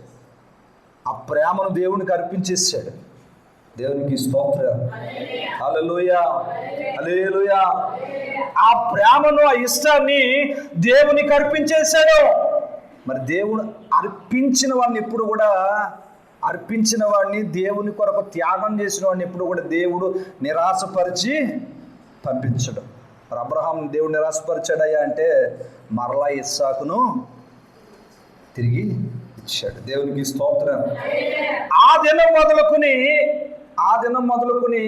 Speaker 1: ఆ ప్రేమను దేవునికి అర్పించేశాడు. దేవునికి స్తోత్రం. హల్లెలూయా, హల్లెలూయా. ఆ ప్రేమను, ఆ ఇష్టాన్ని దేవునికి అర్పించేశాడు. మరి దేవుడు అర్పించిన వాడిని దేవుని కొరకు త్యాగం చేసిన వాడిని ఎప్పుడు కూడా దేవుడు నిరాశపరిచి పంపించడు. మరి అబ్రహాం దేవుడు నిరాశపరిచాడయ్యా అంటే మరలా ఇస్సాకును తిరిగి ఇచ్చాడు. దేవునికి స్తోత్రం. ఆ దినం మొదలుకొని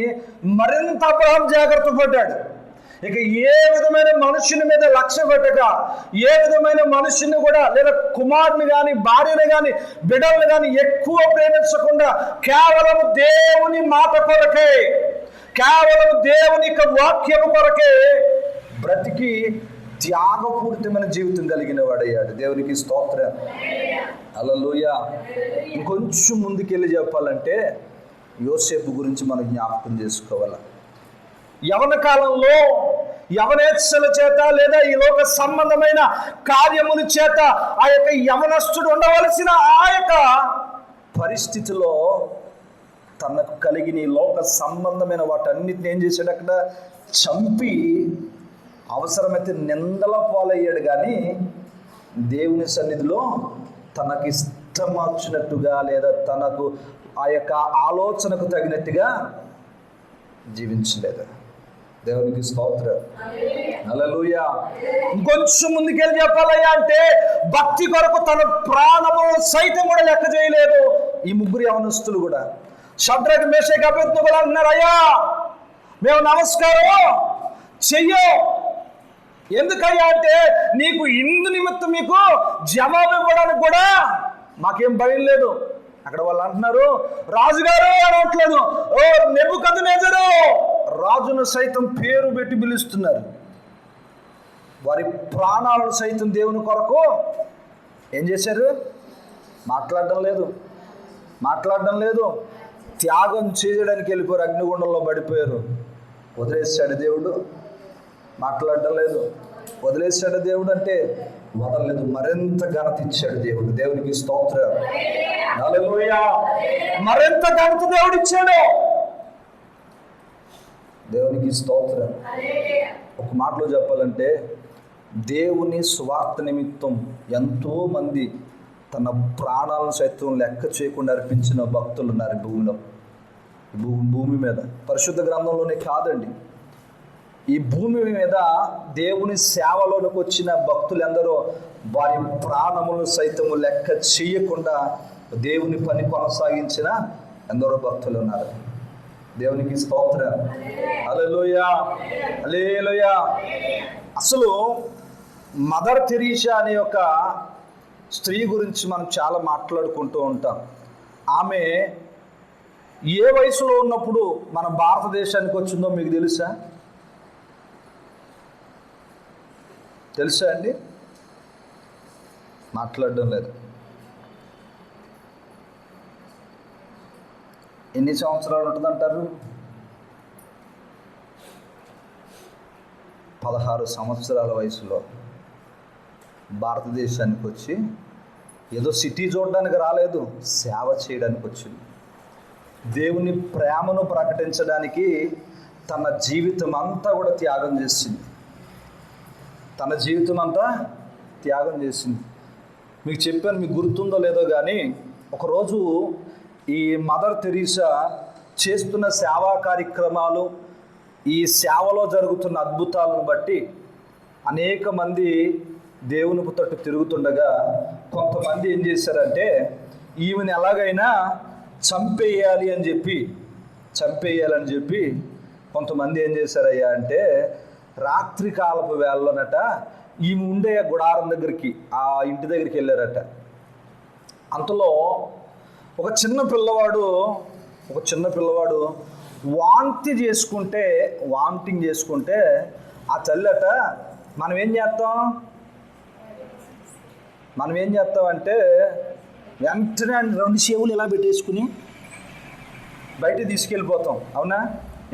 Speaker 1: మరింత అబ్రహాం జాగ్రత్త పడ్డాడు. ఇక ఏ విధమైన మనుషుని మీద లక్ష్య పెట్టక, ఏ విధమైన మనుషుని కూడా, లేదా కుమారుని కానీ, భార్యను కానీ, బిడ్డలను కానీ ఎక్కువ ప్రేమించకుండా కేవలం దేవుని మాట కొరకే, కేవలం దేవుని యొక్క వాక్యము కొరకే బ్రతికి త్యాగపూరితమైన జీవితం కలిగిన వాడయ్యాడు. దేవునికి స్తోత్రం. హల్లెలూయా. ఇంకొంచెం ముందుకెళ్ళి చెప్పాలంటే యోసేపు గురించి మనం జ్ఞాపకం చేసుకోవాలి. యవన కాలంలో యవనేచ్ఛల చేత, లేదా ఈ లోక సంబంధమైన కార్యముల చేత ఆ యొక్క యవనస్తుడు ఉండవలసిన ఆ యొక్క పరిస్థితిలో తనకు కలిగిన ఈ లోక సంబంధమైన వాటన్నిటిని ఏం చేశాడు? అక్కడ చంపి అవసరమైతే నిందల పాలయ్యాడు. కానీ దేవుని సన్నిధిలో తనకి ఇష్టం వచ్చినట్టుగా, లేదా తనకు ఆ యొక్క ఆలోచనకు తగినట్టుగా జీవించలేదు. దేవునికి స్తోత్రం. హల్లెలూయా. ఇంకొంచెం ముందుకెళ్ళి చెప్పాలయ్యా అంటే భక్తి కొరకు తన ప్రాణము సైతం కూడా లెక్క చేయలేదు ఈ ముగ్గురు యవనస్తులు కూడా. షద్రకు, మేషకు, అబేద్నెగోలు అంటున్నారు, అయ్యా మేము నమస్కారం చెయ్యో. ఎందుకయ్యా అంటే నీకు ఇందు నిమిత్తం మీకు జవాబు ఇవ్వడానికి కూడా మాకేం భయం లేదు. అక్కడ వాళ్ళు అంటున్నారు, రాజుగారు అని అంటలేదు, ఓ నెబుకద్నెజరు, రాజును సైతం పేరు పెట్టి పిలుస్తున్నారు. వారి ప్రాణాలను సైతం దేవుని కొరకు ఏం చేశారు? మాట్లాడడం లేదు. త్యాగం చేయడానికి వెళ్ళిపోయారు, అగ్నిగుండంలో పడిపోయారు. వదిలేశాడు దేవుడు? మాట్లాడడం లేదు. వదిలేశాడు దేవుడు అంటే వదలలేదు, మరింత ఘనత ఇచ్చాడు దేవుడు. దేవునికి స్తోత్రం. హల్లెలూయా. మరింత ఘనత దేవుడు ఇచ్చాడు. దేవునికి స్తోత్రం. ఒక మాటలో చెప్పాలంటే దేవుని స్వార్థ నిమిత్తం ఎంతో మంది తన ప్రాణాలను సైతం లెక్క చేయకుండా అర్పించిన భక్తులు ఉన్నారు భూమి మీద. పరిశుద్ధ గ్రంథంలోనే కాదండి, ఈ భూమి మీద దేవుని సేవలోనికి వచ్చిన భక్తులు ఎందరో వారి ప్రాణములను సైతము లెక్క చేయకుండా దేవుని పని కొనసాగించిన ఎందరో భక్తులు ఉన్నారు. దేవునికి స్తోత్రం. హల్లెలూయా, హల్లెలూయా. అసలు మదర్ తెరీసా అనే ఒక స్త్రీ గురించి మనం చాలా మాట్లాడుకుంటూ ఉంటాం. ఆమె ఏ వయసులో ఉన్నప్పుడు మన భారతదేశానికి వచ్చిందో మీకు తెలుసా? తెలుసా అండి? మాట్లాడడం లేదు. ఎన్ని సంవత్సరాలు ఉంటుందంటారు? 16 సంవత్సరాల వయసులో భారతదేశానికి వచ్చి ఏదో సిటీ చూడడానికి రాలేదు, సేవ చేయడానికి వచ్చింది. దేవుని ప్రేమను ప్రకటించడానికి తన జీవితం అంతా కూడా త్యాగం చేసింది. తన జీవితం అంతా త్యాగం చేసింది. మీకు చెప్పాను, మీకు గుర్తుందో లేదో కానీ ఒకరోజు ఈ మదర్ తెరీసా చేస్తున్న సేవా కార్యక్రమాలు, ఈ సేవలో జరుగుతున్న అద్భుతాలను బట్టి అనేక మంది దేవుని తట్టు తిరుగుతుండగా కొంతమంది ఏం చేశారంటే ఈమెను ఎలాగైనా చంపేయాలని చెప్పి కొంతమంది ఏం చేశారయ్యా అంటే రాత్రి కాలపు వేళలోనట ఈమె ఉండే గుడారం దగ్గరికి, ఆ ఇంటి దగ్గరికి వెళ్ళారట. అంతలో ఒక చిన్న పిల్లవాడు వామిటింగ్ చేసుకుంటే ఆ తల్లట మనం ఏం చేస్తాం అంటే వెంటనే 2 చెవులు ఇలా పెట్టేసుకుని బయట తీసుకెళ్ళిపోతాం. అవునా?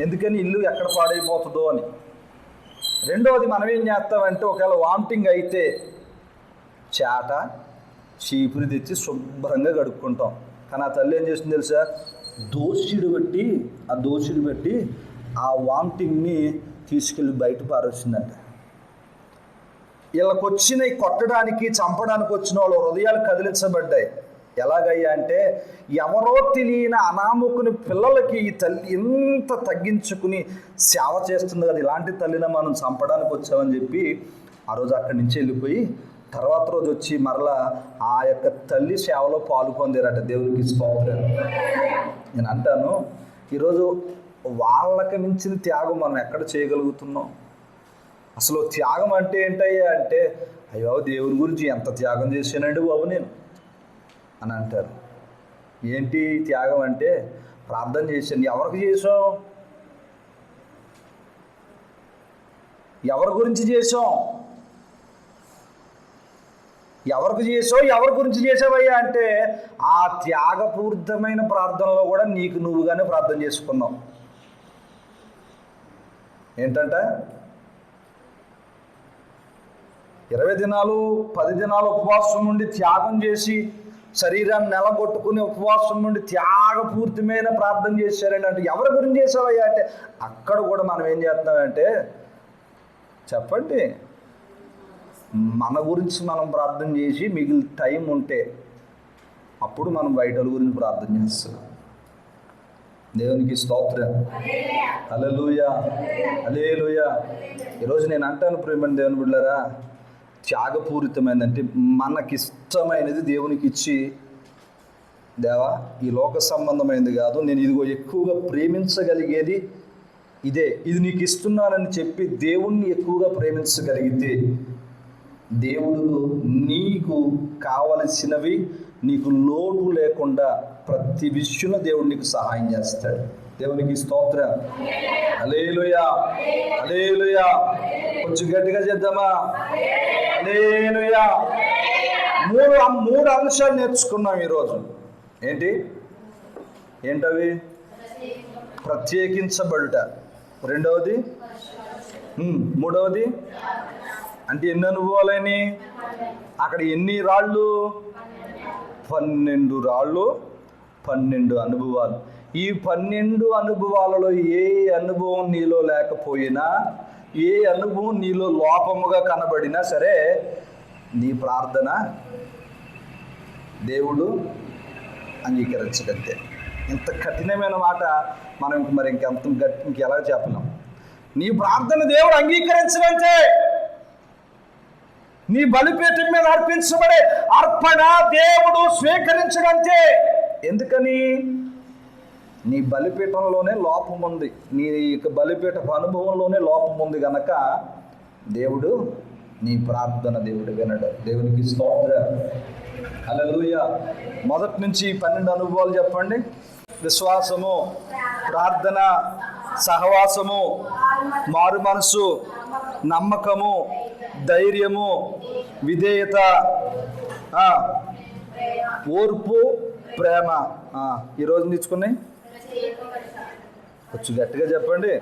Speaker 1: ఎందుకని ఇల్లు ఎక్కడ పాడైపోతుందో అని. రెండవది మనం ఏం చేస్తామంటే ఒకవేళ వామిటింగ్ అయితే చీపురు తెచ్చి శుభ్రంగా కడుక్కుంటాం. కానీ ఆ తల్లి ఏం చేస్తుంది తెలుసా? దోషుడు పెట్టి ఆ వామిటింగ్ని తీసుకెళ్ళి బయట పారేసిందంట. వీళ్ళకి వచ్చిన కొట్టడానికి, చంపడానికి వచ్చిన వాళ్ళ హృదయాలు కదిలించబడ్డాయి. ఎలాగయ్యా అంటే ఎవరో తెలియని అనామకుని పిల్లలకి ఈ తల్లి ఎంత తగ్గించుకుని సేవ చేస్తుంది కదా, ఇలాంటి తల్లిని మనం చంపడానికి వచ్చామని చెప్పి ఆ రోజు అక్కడి నుంచి వెళ్ళిపోయి తర్వాత రోజు వచ్చి మరలా ఆ యొక్క తల్లి సేవలో పాలు పొందారట. దేవునికి స్తోత్రం. నేను అంటాను, ఈరోజు వాళ్ళకి మించిన త్యాగం మనం ఎక్కడ చేయగలుగుతున్నాం? అసలు త్యాగం అంటే ఏంటయ్యా అంటే, అయ్యో దేవుని గురించి ఎంత త్యాగం చేశానండి బాబు నేను అని అంటారు. ఏంటి త్యాగం అంటే? ప్రార్థన చేశాను. ఎవరికి చేసాం? ఎవరి గురించి చేసాం? ఎవరి గురించి చేసావయ్యా అంటే ఆ త్యాగపూరితమైన ప్రార్థనలో కూడా నీకు నువ్వుగానే ప్రార్థన చేసుకున్నావు. ఏంటంట 20 దినాలు 10 దినాలు ఉపవాసం నుండి త్యాగం చేసి శరీరాన్ని నెలగొట్టుకుని ఉపవాసం నుండి త్యాగపూరితమైన ప్రార్థన చేశారండి. అంటే ఎవరి గురించి చేసావయ్యా అంటే అక్కడ కూడా మనం ఏం చేస్తున్నామంటే చెప్పండి, మన గురించి మనం ప్రార్థన చేసి మిగిలిన టైం ఉంటే అప్పుడు మనం బయట గురించి ప్రార్థన చేస్తున్నాం. దేవునికి స్తోత్రం. హల్లెలూయా, హల్లెలూయా. ఈరోజు నేను అంటాను ప్రియమైన దేవుని బిడ్డలారా, త్యాగపూరితమైనదంటే మనకిష్టమైనది దేవునికి ఇచ్చి, దేవా ఈ లోక సంబంధమైనది కాదు, నేను ఇదిగో ఎక్కువగా ప్రేమించగలిగేది ఇదే, ఇది నీకు ఇస్తున్నానని చెప్పి దేవుణ్ణి ఎక్కువగా ప్రేమించగలిగితే దేవుడు నీకు కావలసినవి, నీకు లోటు లేకుండా ప్రతి విషయంలో దేవుడు నీకు సహాయం చేస్తాడు. దేవునికి స్తోత్రం. హల్లెలూయా, హల్లెలూయా. కొంచెం గట్టిగా చేద్దామా? హల్లెలూయా. మూడు అంశాలు నేర్చుకున్నాం ఈరోజు. ఏంటవి? ప్రత్యేకించబడుట, రెండవది, మూడవది అంటే ఎన్ని అనుభవాలని? అక్కడ ఎన్ని రాళ్ళు? 12 రాళ్ళు, 12 అనుభవాలు. ఈ 12 అనుభవాలలో ఏ అనుభవం నీలో లేకపోయినా, ఏ అనుభవం నీలో లోపముగా కనబడినా సరే నీ ప్రార్థన దేవుడు అంగీకరించగలితే. ఇంత కఠినమైన మాట మనం మరి ఇంకెలా చెప్పలేం. నీ ప్రార్థన దేవుడు అంగీకరించగలితే, నీ బలిపీఠం మీద అర్పించబడే అర్పణ దేవుడు స్వీకరించగలితే. ఎందుకని? నీ బలిపీఠంలోనే లోపం ఉంది, నీ బలిపీఠపు అనుభవంలోనే లోపం ఉంది గనక దేవుడు నీ ప్రార్థన దేవుడు వినడు. దేవునికి స్తోత్రం. హల్లెలూయా. మొదటి నుంచి 12 అనుభవాలు చెప్పండి. విశ్వాసము, ప్రార్థన, సహవాసము, మారు మనసు, నమ్మకము, ధైర్యము, విధేయత, ఓర్పు, ప్రేమ. ఈరోజు నేర్చుకున్నాయి కొంచెం గట్టిగా చెప్పండి.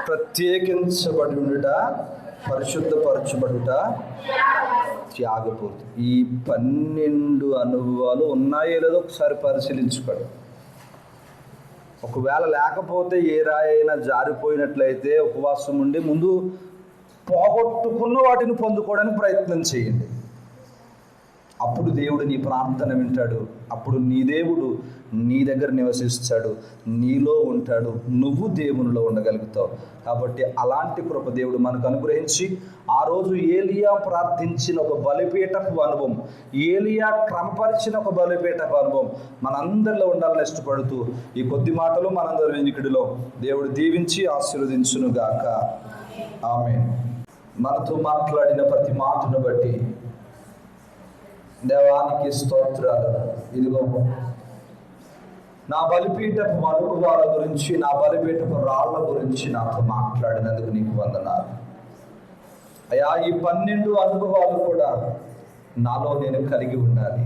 Speaker 1: ప్రత్యేకించబడి ఉండుట, పరిశుద్ధపరచబడుట, త్యాగపూర్తి. ఈ 12 అనుభవాలు ఉన్నాయో లేదో ఒకసారి పరిశీలించుకోండి. ఒకవేళ లేకపోతే ఏ రాయైనా జారిపోయినట్లయితే ఉపవాసం ఉండి ముందు పోగొట్టుకున్న వాటిని పొందుకోవడానికి ప్రయత్నం చేయండి. అప్పుడు దేవుడు నీ ప్రార్థన వింటాడు. అప్పుడు నీ దేవుడు నీ దగ్గర నివసిస్తాడు, నీలో ఉంటాడు, నువ్వు దేవునిలో ఉండగలుగుతావు. కాబట్టి అలాంటి కృప దేవుడు మనకు అనుగ్రహించి, ఆ రోజు ఏలియా ప్రార్థించిన ఒక బలిపీఠపు అనుభవం, ఏలియా క్రమపరిచిన ఒక బలిపీఠపు అనుభవం మనందరిలో ఉండాలని ఇష్టపడుతూ ఈ కొద్ది మాటలు మనందరి వెనుకడిలో దేవుడు దీవించి ఆశీర్వదించునుగాక. ఆమేన్. మనతో మాట్లాడిన ప్రతి మాటను బట్టి దేవానికి స్తోత్రాలు. ఇదిగో నా బలిపీఠపు అనుభవాల గురించి, నా బలిపీఠపు రాళ్ల గురించి నాతో మాట్లాడినందుకు నీకు వందనాలు అయ్యా. ఈ 12 అనుభవాలు కూడా నాలో నేను కలిగి ఉండాలి.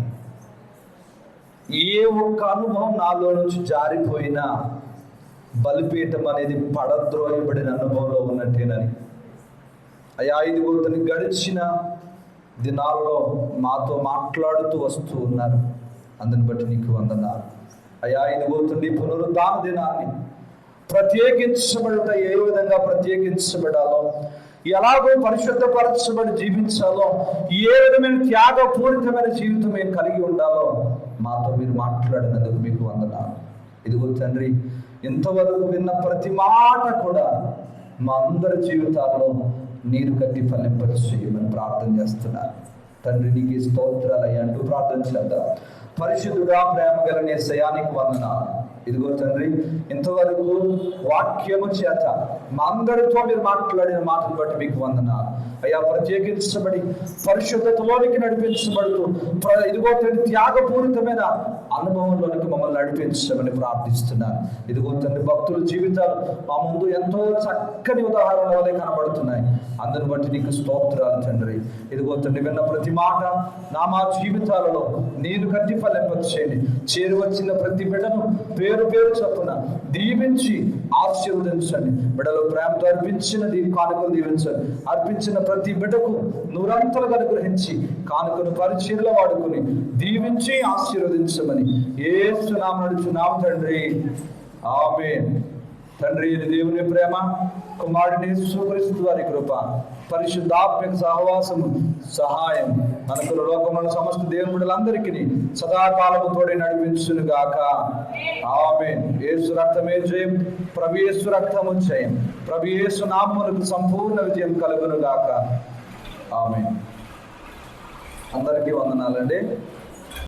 Speaker 1: ఏ ఒక్క అనుభవం నాలో నుంచి జారిపోయినా బలిపీఠం అనేది పడద్రోయబడిన అనుభవంలో ఉన్నట్టేనని అయ్యా. ఇదిగో గడిచిన దినాల్లో మాతో మాట్లాడుతూ వస్తూ ఉన్నారు. అందుని బట్టి నీకు వందనాలు అయ్యా. ఇదిగో పునరుద్ధాన దినాన్ని ప్రత్యేకించబడట, ఏ విధంగా ప్రత్యేకించబడాలో, ఎలాగో పరిశుద్ధపరచబడి జీవించాలో, ఏ విధమైన త్యాగపూరితమైన జీవితం మేము కలిగి ఉండాలో మాతో మీరు మాట్లాడినందుకు మీకు వందనాలు. ఇదిగో తండ్రి, ఇంతవరకు విన్న ప్రతి మాట కూడా మా అందరి జీవితాల్లో నీరు కట్టి ఫలింపచేయమని ప్రార్థన చేస్తున్నాను తండ్రి. నీకు స్తోత్రాలు అయ్యా అంటూ ప్రార్థన చేద్దాం. పరిశుద్ధుడా, ప్రేమ గల యేసయ్యానికి వందనాలు. ఇదిగో తండ్రి, ఇంతవరకు వాక్యము చేత మా అందరితో మీరు మాట్లాడిన మాటను బట్టి మీకు వందనాలు అయ్యా. ప్రత్యేకించబడి పరిశుద్ధతలోనికి నడిపించబడుతూ ఇదిగో తండ్రి త్యాగపూరితమైన అనుభవంలోనికి మమ్మల్ని నడిపించమని ప్రార్థిస్తున్నాను. ఇదిగో తండ్రి, భక్తుల జీవితాలు మా ముందు ఎంతో చక్కని ఉదాహరణ వలె కనబడుతున్నాయి. అందుని బట్టి నీకు స్తోత్రాలు తండ్రి. ఇదిగో తండ్రి, విన్న ప్రతి మాట మా జీవితాలలో నీరు కట్టి ఫలింపచేయండి. చేరి వచ్చిన ప్రతి బిడ్డను పేరు పేరు చొప్పున దీవించి ఆశీర్వదించండి. బిడ్డలు ప్రేమతో అర్పించినది కానుకలు దీవించండి. అర్పించిన ప్రతి బిడ్డకు నూరంతలుగా అనుగ్రహించి కానుకను పరిచర్లో వాడుకుని దీవించి ఆశీర్వదించమని యేసు నామమున అడుగుచున్నాము తండ్రి. ఆమేన్. తండ్రి, దేవుని ప్రేమ, కుమారుని యేసుక్రీస్తు వారి కృప, పరిశుద్ధాత్మక సహవాసము, సహాయం మనకు లోకమున సమస్త దేవుని బిడ్డలందరికీ సదాకాలము తోడి నడిపించును గాక. ఆమేన్. యేసు రక్తమే జయం, ప్రభు యేసు రక్తము జయం, ప్రభు యేసు నామమునకు సంపూర్ణ విజయం కలుగును గాక. ఆమేన్. అందరికీ వందనాలండి.